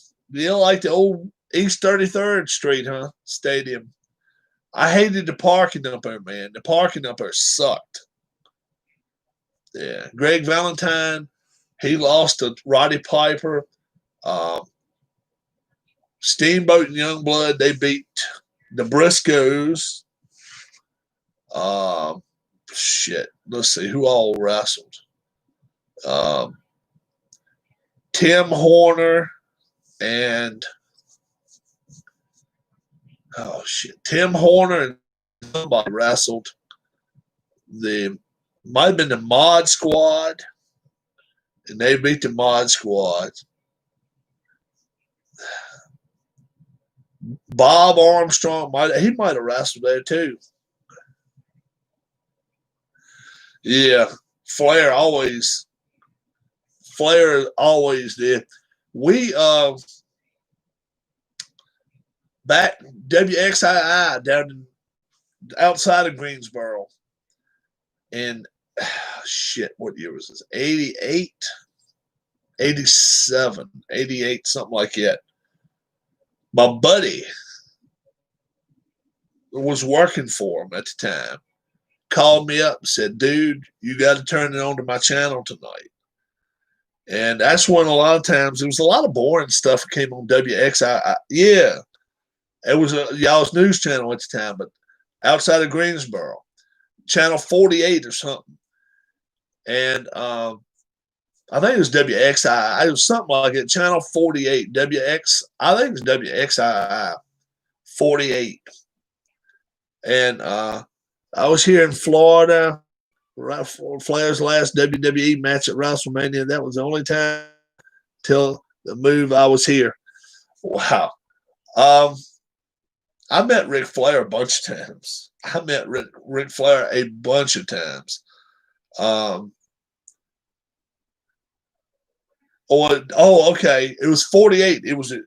East 33rd Street, huh? Stadium. I hated the parking up there, man. The parking up there sucked. Yeah. Greg Valentine, he lost to Roddy Piper. Steamboat and Youngblood, they beat the Briscoes. Let's see who all wrestled. Tim Horner and Tim Horner and somebody wrestled. Might have been the Mod Squad, and they beat the Mod Squad. Bob Armstrong might have wrestled there too. Yeah, Flair always did. We back WXII down outside of Greensboro. And shit, what year was this? 88, 87, 88, something like that. My buddy was working for him at the time. Called me up and said, dude, you got to turn it on to my channel tonight. And that's when a lot of times, it was a lot of boring stuff that came on WXI. Yeah, it was y'all's news channel at the time, but outside of Greensboro, channel 48 or something. And I think it was WXI. It was something like it, channel 48, WX. I think it was WXI 48. And I was here in Florida right for Flair's last WWE match at WrestleMania. That was the only time till the move I was here. Wow. I met Ric Flair a bunch of times. I met Ric Flair a bunch of times. Okay. It was 48. It was a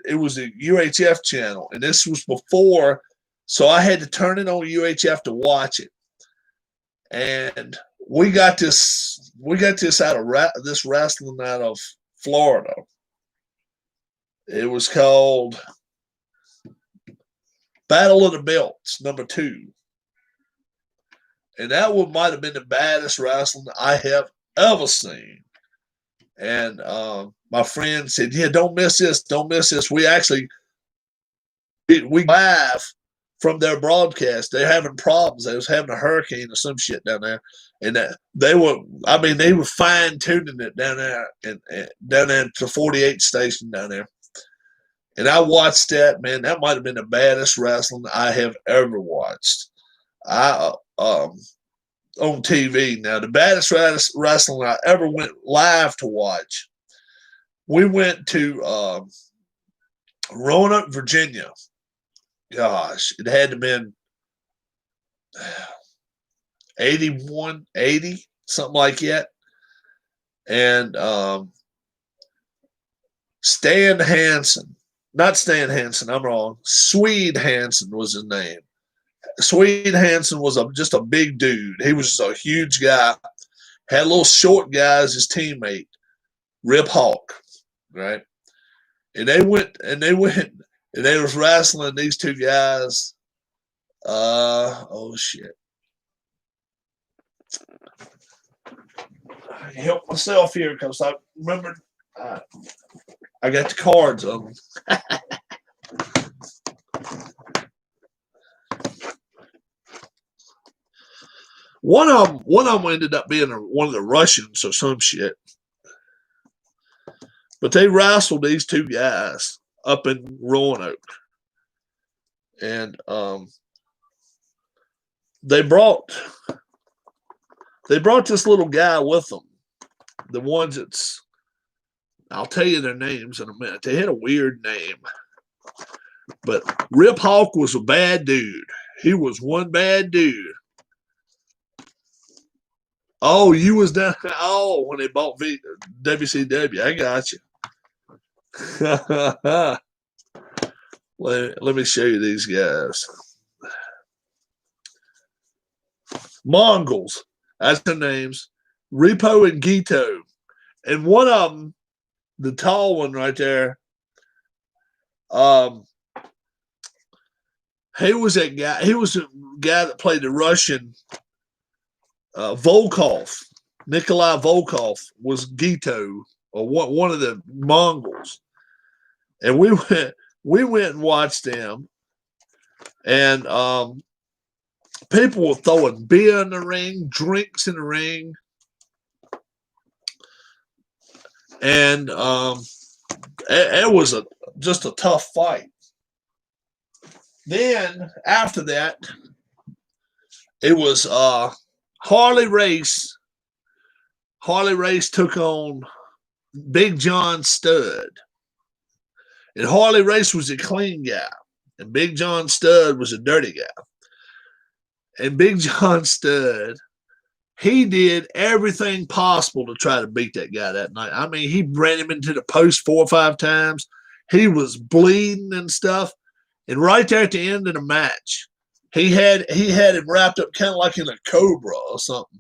UHF channel, and this was before, so I had to turn it on UHF to watch it. And we got this out of this wrestling out of Florida. It was called Battle of the Belts, #2. And that one might have been the baddest wrestling I have ever seen. And my friend said, yeah, don't miss this. Don't miss this. We live from their broadcast. They're having problems. They was having a hurricane or some shit down there. And they were fine tuning it down there and down there to 48 station down there. And I watched that, man. That might have been the baddest wrestling I have ever watched. On TV. Now, the baddest wrestling I ever went live to watch, we went to Roanoke, Virginia. Gosh, it had to have been 81, 80, something like that. And Stan Hansen, not Stan Hansen, I'm wrong. Swede Hansen was his name. Swede Hansen was just a big dude. He was just a huge guy. Had a little short guy as his teammate, Rip Hawk, right? And they went and they was wrestling these two guys. Oh shit. I help myself here because I remembered I got the cards of them. One of them ended up being one of the Russians or some shit. But they wrestled these two guys up in Roanoke. And they brought this little guy with them. The ones I'll tell you their names in a minute. They had a weird name. But Rip Hawk was a bad dude. He was one bad dude. Oh, you was down. Oh, when they bought WCW. I got you. let me show you these guys. Mongols. That's their names. Repo and Gito. And one of them, the tall one right there, he was that guy. He was the guy that played the Russian. Volkov, Nikolai Volkov was Gito, or one of the Mongols, and we went and watched them, and people were throwing beer in the ring, drinks in the ring, and it was just a tough fight. Then after that, it was Harley Race. Harley Race took on Big John Studd. And Harley Race was a clean guy. And Big John Studd was a dirty guy. And Big John Studd, he did everything possible to try to beat that guy that night. I mean, he ran him into the post 4 or 5 times. He was bleeding and stuff. And right there at the end of the match, He had him wrapped up kind of like in a cobra or something.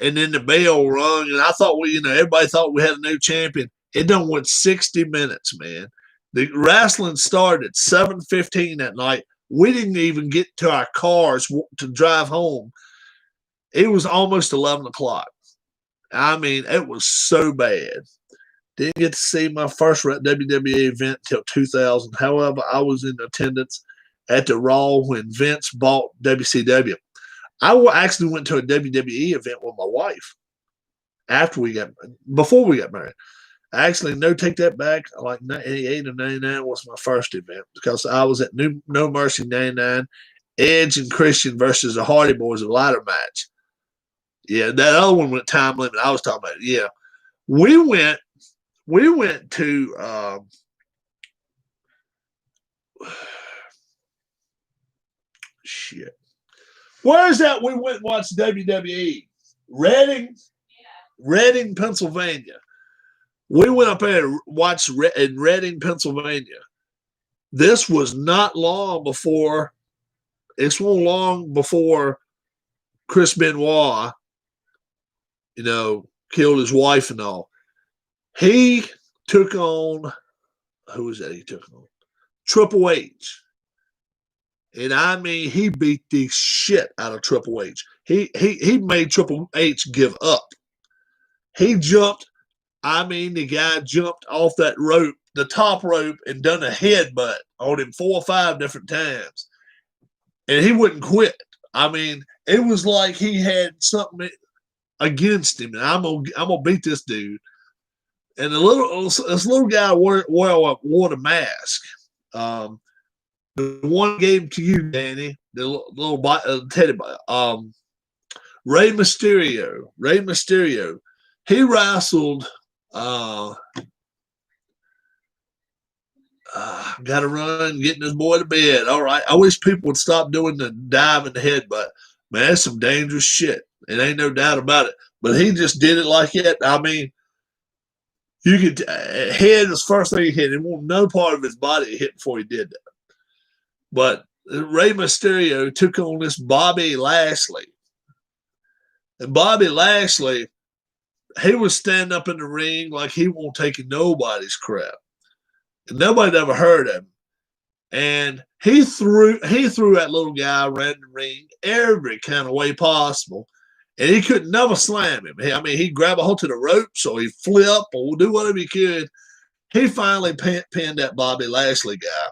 And then the bell rung, and I thought everybody thought we had a new champion. It done went 60 minutes, man. The wrestling started at 7:15 that night. We didn't even get to our cars to drive home. It was almost 11 o'clock. I mean, it was so bad. Didn't get to see my first WWE event till 2000. However, I was in attendance at the Raw when Vince bought WCW. I actually went to a WWE event with my wife before we got married. Actually, no, take that back. Like 88 or 99 was my first event because I was at No Mercy 99, Edge and Christian versus the Hardy Boys, a ladder match. Yeah, that other one went time limit. I was talking about. Yeah, we went to shit. Where is that? We went and watched WWE. Reading, Pennsylvania. We went up there and watched in Reading, Pennsylvania. This was not long before. It's long before Chris Benoit, killed his wife and all. He took on, who was that he took on? Triple H. And I mean, he beat the shit out of Triple H. He made Triple H give up. He jumped. I mean, the guy jumped off that rope, the top rope, and done a headbutt on him 4 or 5 different times. And he wouldn't quit. I mean, it was like he had something against him. And I'm gonna beat this dude. And this little guy wore a mask. The one gave to you, Danny, the little teddy bear. Rey Mysterio. Rey Mysterio. He wrestled. Gotta run, getting this boy to bed. All right. I wish people would stop doing the dive in the headbutt. Man, that's some dangerous shit. It ain't no doubt about it. But he just did it like that. I mean, you could head was first thing he hit. It wasn't no part of his body hit before he did that. But Rey Mysterio took on this Bobby Lashley. And Bobby Lashley, he was standing up in the ring like he won't take nobody's crap. And nobody ever heard him. And he threw that little guy around the ring every kind of way possible. And he could never slam him. I mean, he'd grab a hold to the ropes or he'd flip or do whatever he could. He finally pinned that Bobby Lashley guy.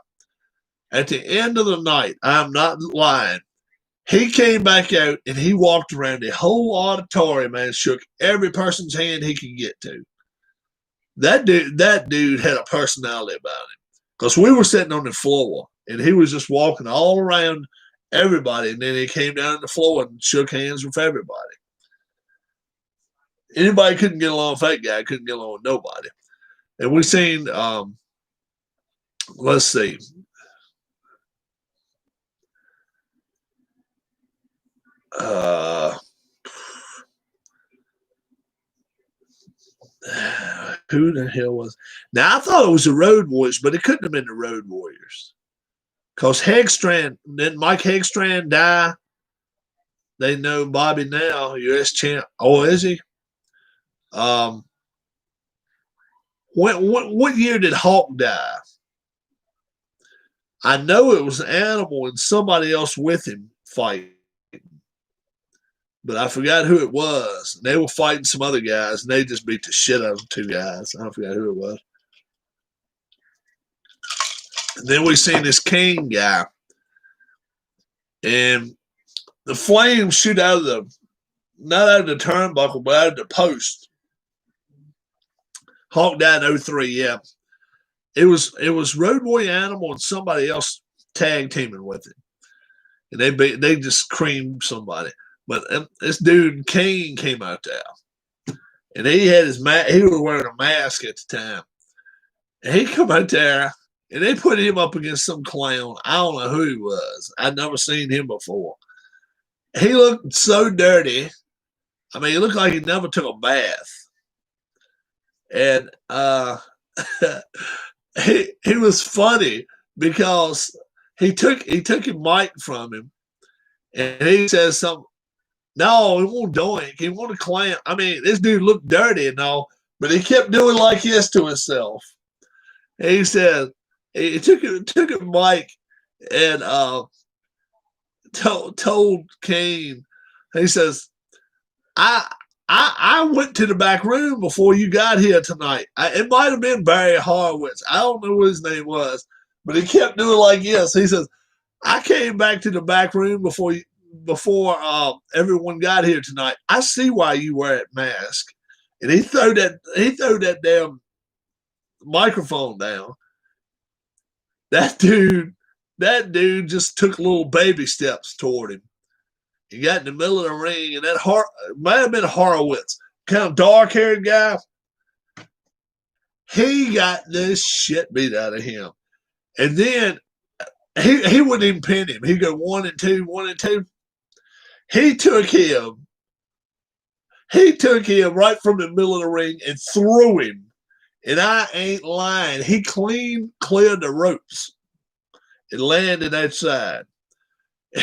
At the end of the night, I'm not lying, he came back out and he walked around the whole auditorium and shook every person's hand he could get to. That dude had a personality about him. Because we were sitting on the floor and he was just walking all around everybody, and then he came down to the floor and shook hands with everybody. Anybody couldn't get along with that guy, couldn't get along with nobody. And we seen, let's see. Who the hell was? Now I thought it was the Road Warriors, but it couldn't have been the Road Warriors, because Hegstrand, didn't Mike Hegstrand die? They know Bobby now, U.S. champ. Oh, is he? What year did Hawk die? I know it was an Animal and somebody else with him fighting, but I forgot who it was. They were fighting some other guys, and they just beat the shit out of 2 guys. I forgot who it was. And then we seen this Kane guy, and the flames shoot out of not out of the turnbuckle, but out of the post. Hawk died in 03, yeah. It was Road Warrior Animal and somebody else tag teaming with him, and they just creamed somebody. But this dude Kane came out there, and he had his he was wearing a mask at the time, and he come out there, and they put him up against some clown. I don't know who he was. I'd never seen him before. He looked so dirty. I mean, he looked like he never took a bath, and he was funny because he took a mic from him, and he says something. No, he won't doink. He won't clamp. I mean, this dude looked dirty and all, but he kept doing like this to himself. And he said he took a mic and told Kane. He says, I went to the back room before you got here tonight. It might have been Barry Horowitz. I don't know what his name was, but he kept doing like this. He says, I came back to the back room before everyone got here tonight. I see why you wear that mask. And he threw that damn microphone down. That dude just took little baby steps toward him. He got in the middle of the ring, and that might have been Horowitz, kind of dark-haired guy. He got this shit beat out of him. And then he wouldn't even pin him. He'd go 1 and 2, 1 and 2. He took him right from the middle of the ring and threw him. And I ain't lying. He cleared the ropes and landed outside.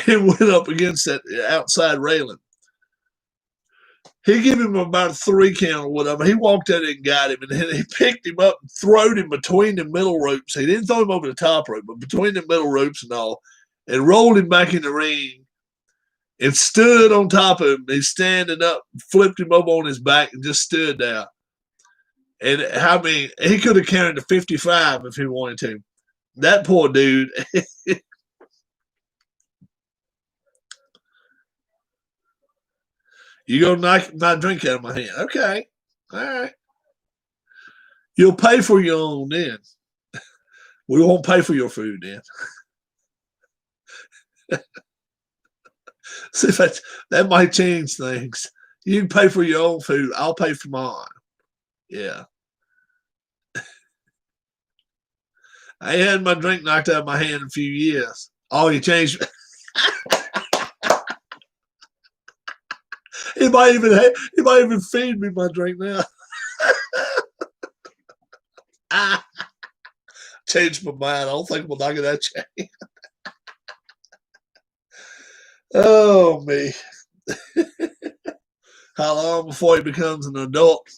And went up against that outside railing. He gave him about a 3 count or whatever. He walked in and got him, and then he picked him up and throwed him between the middle ropes. He didn't throw him over the top rope, but between the middle ropes and all, and rolled him back in the ring and stood on top of him. He's standing up, flipped him over on his back, and just stood there. And I mean, he could have counted to 55 if he wanted to. That poor dude. You go knock my drink out of my hand. Okay. All right. You'll pay for your own then. We won't pay for your food then. See, that might change things. You can pay for your own food. I'll pay for mine. Yeah. I ain't had my drink knocked out of my hand in a few years. Oh, you changed. He might even feed me my drink now. Changed my mind. I don't think we'll knock it that chain. Oh me. How long before he becomes an adult?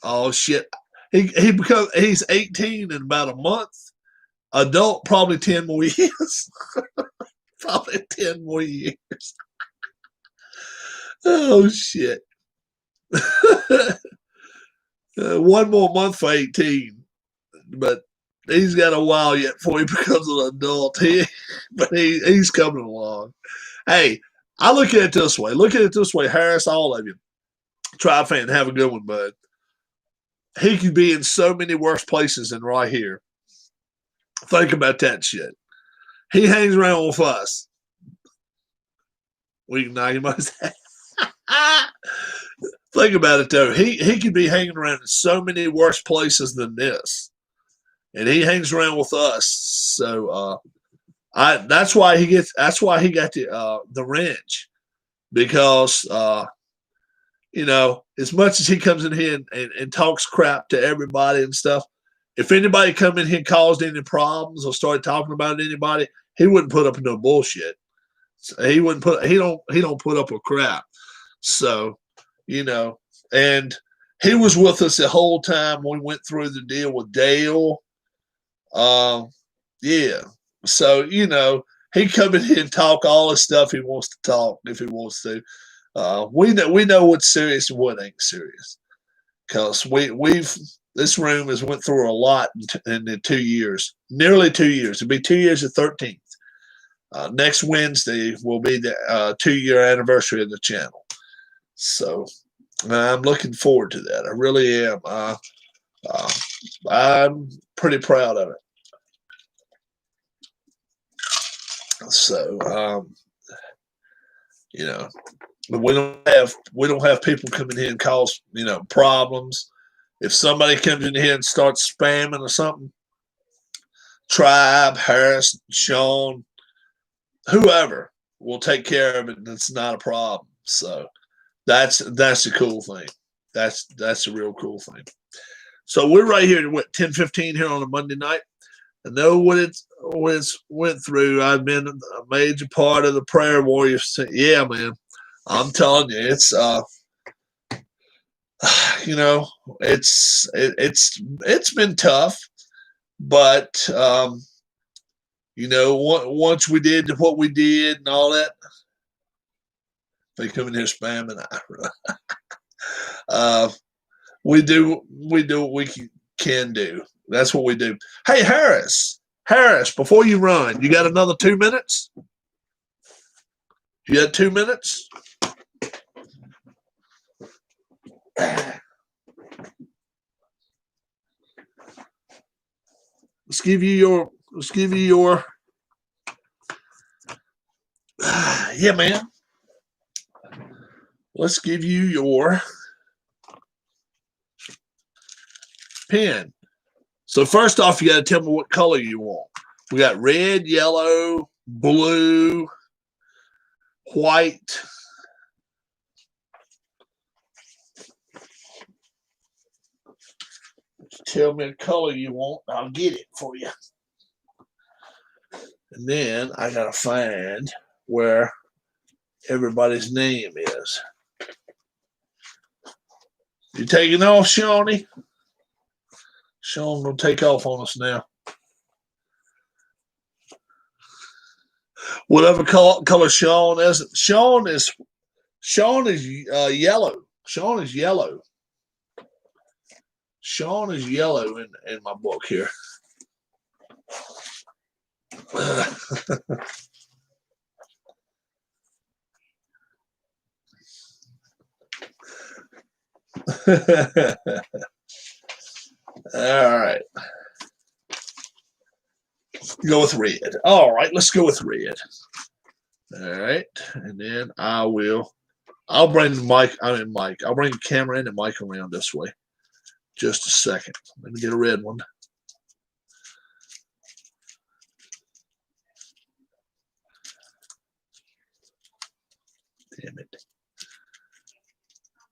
Oh shit. He's 18 in about a month. Adult, probably 10 more years. Probably 10 more years. Oh shit. 1 more month for 18. But he's got a while yet before he becomes an adult. But he's coming along. Hey, I look at it this way. Look at it this way, Harris, all of you. Tribe fan, have a good one, bud. He could be in so many worse places than right here. Think about that shit. He hangs around with us. We can knock him out his head. Think about it though. He could be hanging around in so many worse places than this. And he hangs around with us. So that's why he got the wrench. Because as much as he comes in here and talks crap to everybody and stuff, if anybody come in here and caused any problems or started talking about anybody, he wouldn't put up with no bullshit. So he don't put up with crap. So, and he was with us the whole time we went through the deal with Dale. Yeah. So, he come in here and talk all the stuff he wants to talk if he wants to. We know what's serious and what ain't serious. Because this room has went through a lot in the 2 years, nearly 2 years. It'll be 2 years the 13th. Next Wednesday will be the 2-year anniversary of the channel. So I'm looking forward to that. I really am. I'm pretty proud of it. So, but we don't have people coming here and cause, problems. If somebody comes in here and starts spamming or something, Tribe, Harris, Sean, whoever will take care of it, and it's not a problem. So that's a cool thing. That's a real cool thing. So we're right here at 10:15 here on a Monday night. I know what it's went through. I've been a major part of the Prayer Warriors. Yeah, man. I'm telling you, it's you know, it's been tough, but you know, once we did what we did and all that, they come in here spamming. We do what we can do. That's what we do. Hey, Harris, before you run, you got another 2 minutes? You got 2 minutes? Let's give you your yeah, man. Let's give you your pen. So first off, you got to tell me what color you want. We got red, yellow, blue, white. Tell me the color you want, and I'll get it for you. And then I got to find where everybody's name is. You taking off, Shawnee? Sean gonna take off on us now. Whatever color Sean is. Sean is yellow. Sean is yellow. Sean is yellow in my book here. All right. Go with red. All right, let's go with red. All right, and then I'll bring the mic. I'll bring the camera and the mic around this way. Just a second. Let me get a red one. Damn it.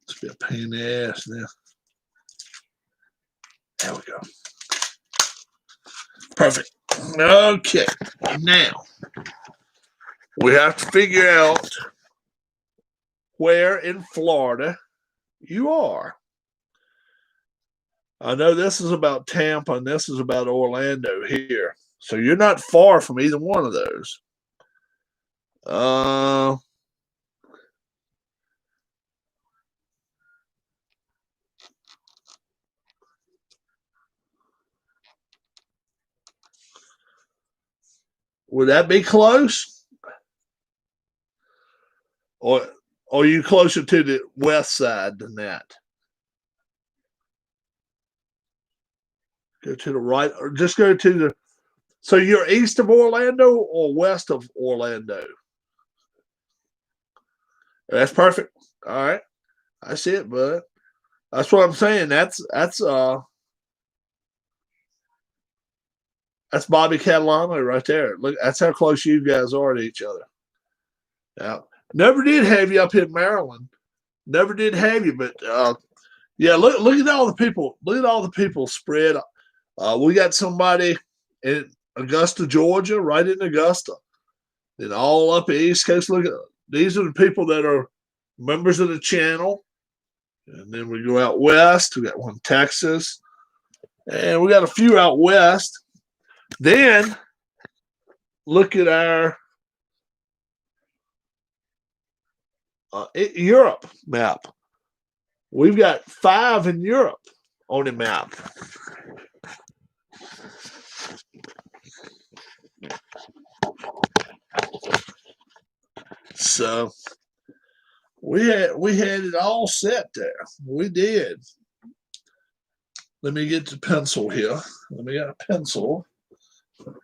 It's be a pain in the ass now. There we go. Perfect. Okay. Now, we have to figure out where in Florida you are. I know this is about Tampa and this is about Orlando here. So you're not far from either one of those. Would that be close? Or are you closer to the west side than that? Go to the right, or just go to the. So you're east of Orlando or west of Orlando? That's perfect. All right, I see it, bud. That's what I'm saying. That's Bobby Catalano right there. Look, that's how close you guys are to each other. Now, never did have you up in Maryland. Never did have you, but yeah. Look at all the people. Look at all the people spread. We got somebody in Augusta, Georgia, right in Augusta, and all up the East Coast. Look at these are the people that are members of the channel, and then we go out west. We got one in Texas, and we got a few out west. Then look at our Europe map. We've got 5 in Europe on the map. So we had it all set there. We did. Let me get the pencil here. Let me get a pencil.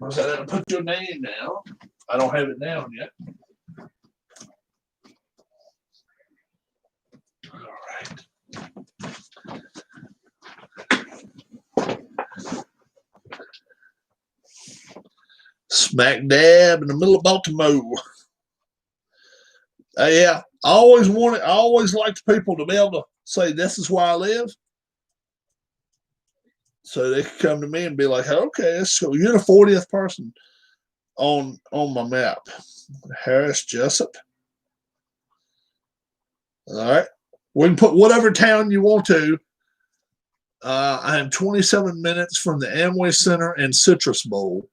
I said, I'll put your name down. I don't have it down yet. All right. Smack dab in the middle of Baltimore. Yeah, I always liked people to be able to say, this is where I live. So they could come to me and be like, okay, so you're the 40th person on my map. Harris Jessup. All right. We can put whatever town you want to. I am 27 minutes from the Amway Center and Citrus Bowl.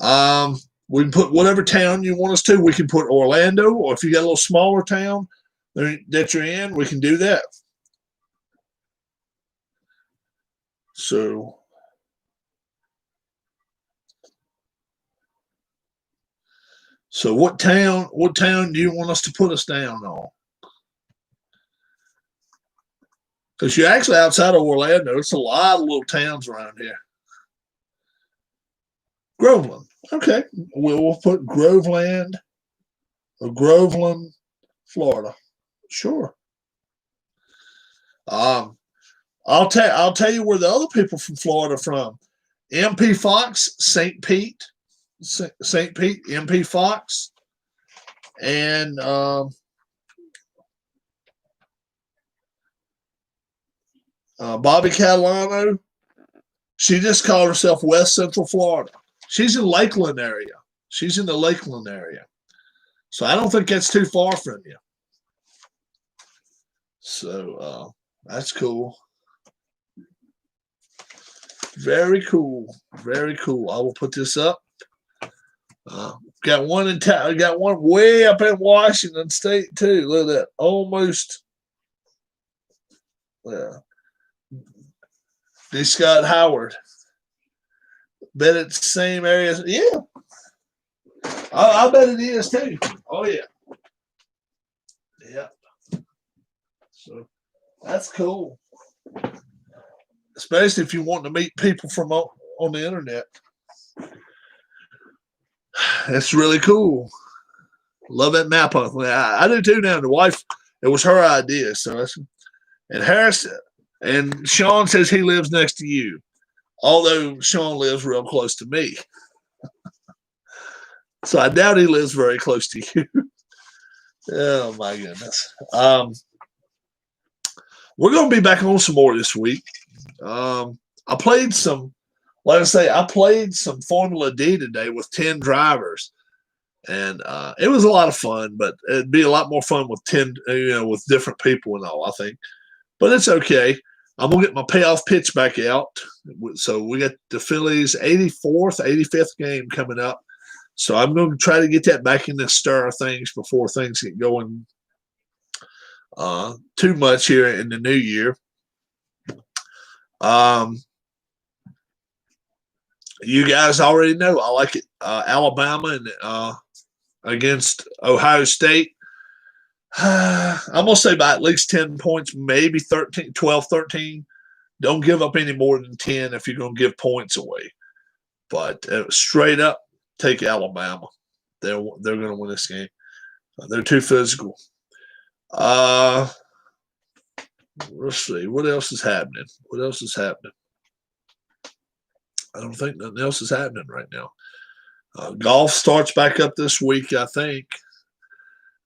We can put whatever town you want us to. We can put Orlando, or if you got a little smaller town that you're in, we can do that. So what town do you want us to put us down on? Because you're actually outside of Orlando. It's a lot of little towns around here. Groveland. Okay. We'll put Groveland or Groveland, Florida. Sure. I'll tell you where the other people from Florida are from. MP Fox, St. Pete, MP Fox, and Bobby Catalano. She just called herself West Central Florida. She's in Lakeland area. She's in the Lakeland area. So I don't think that's too far from you. So that's cool. Very cool. Very cool. I will put this up. Got one in town. Got one way up in Washington State too. Look at that. Almost. Yeah. D. Scott Howard. Bet it's the same area. Yeah. I bet it is too. Oh yeah. Yeah. So that's cool. Especially if you want to meet people from on the internet. That's really cool. Love that map. I do too now. The wife, it was her idea. So and Harris and Sean says he lives next to you. Although Sean lives real close to me. So I doubt he lives very close to you. Oh my goodness. We're going to be back on some more this week. I played some, like I say, I played some Formula D today with 10 drivers. And it was a lot of fun, but it'd be a lot more fun with 10, with different people and all, I think. But it's okay. I'm going to get my payoff pitch back out. So we got the Phillies' 85th game coming up. So I'm going to try to get that back in the stir of things before things get going too much here in the new year. You guys already know I like it. Alabama and against Ohio State. I'm going to say by at least 10 points, maybe 12, 13. Don't give up any more than 10 if you're going to give points away. But straight up, take Alabama. They're going to win this game. They're too physical. Let's see. What else is happening? I don't think nothing else is happening right now. Golf starts back up this week, I think.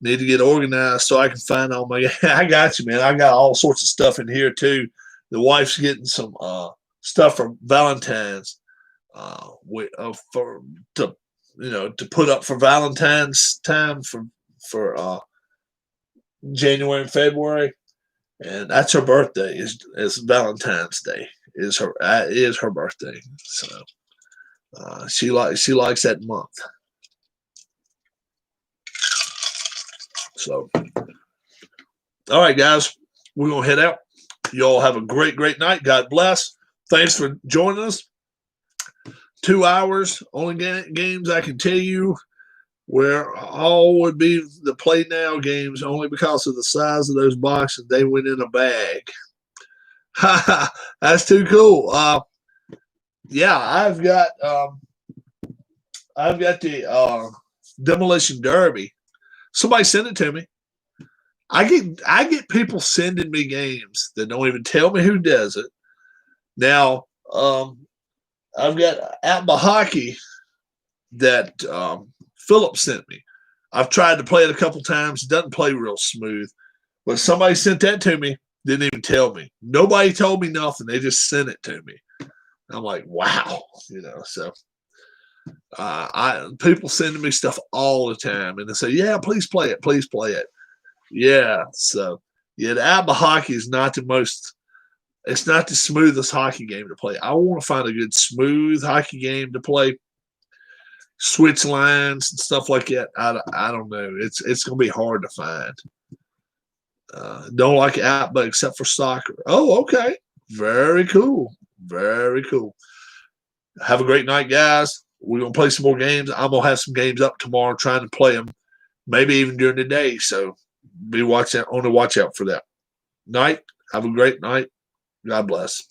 Need to get organized so I can find all my – I got you, man. I got all sorts of stuff in here, too. The wife's getting some stuff for Valentine's to put up for Valentine's time for January and February. And that's her birthday. Is Valentine's Day is her birthday. So she likes that month. So, all right, guys, we're gonna head out. Y'all have a great night. God bless. Thanks for joining us. 2 hours, only games I can tell you where all would be the play now games only because of the size of those boxes. They went in a bag. That's too cool. Yeah, I've got the Demolition Derby. Somebody sent it to me. I get people sending me games that don't even tell me who does it. Now, I've got Atma Hockey that Philip sent me. I've tried to play it a couple times. It doesn't play real smooth. But somebody sent that to me, didn't even tell me. Nobody told me nothing. They just sent it to me. I'm like, wow, so people sending me stuff all the time and they say, yeah, please play it. Please play it. Yeah. So yeah, the ABBA hockey is not it's not the smoothest hockey game to play. I want to find a good smooth hockey game to play. Switch lines and stuff like that. I don't know. It's going to be hard to find. Don't like ABBA except for soccer. Oh, okay. Very cool. Very cool. Have a great night, guys. We're going to play some more games. I'm going to have some games up tomorrow trying to play them, maybe even during the day. So be on the watch out for that. Night. Have a great night. God bless.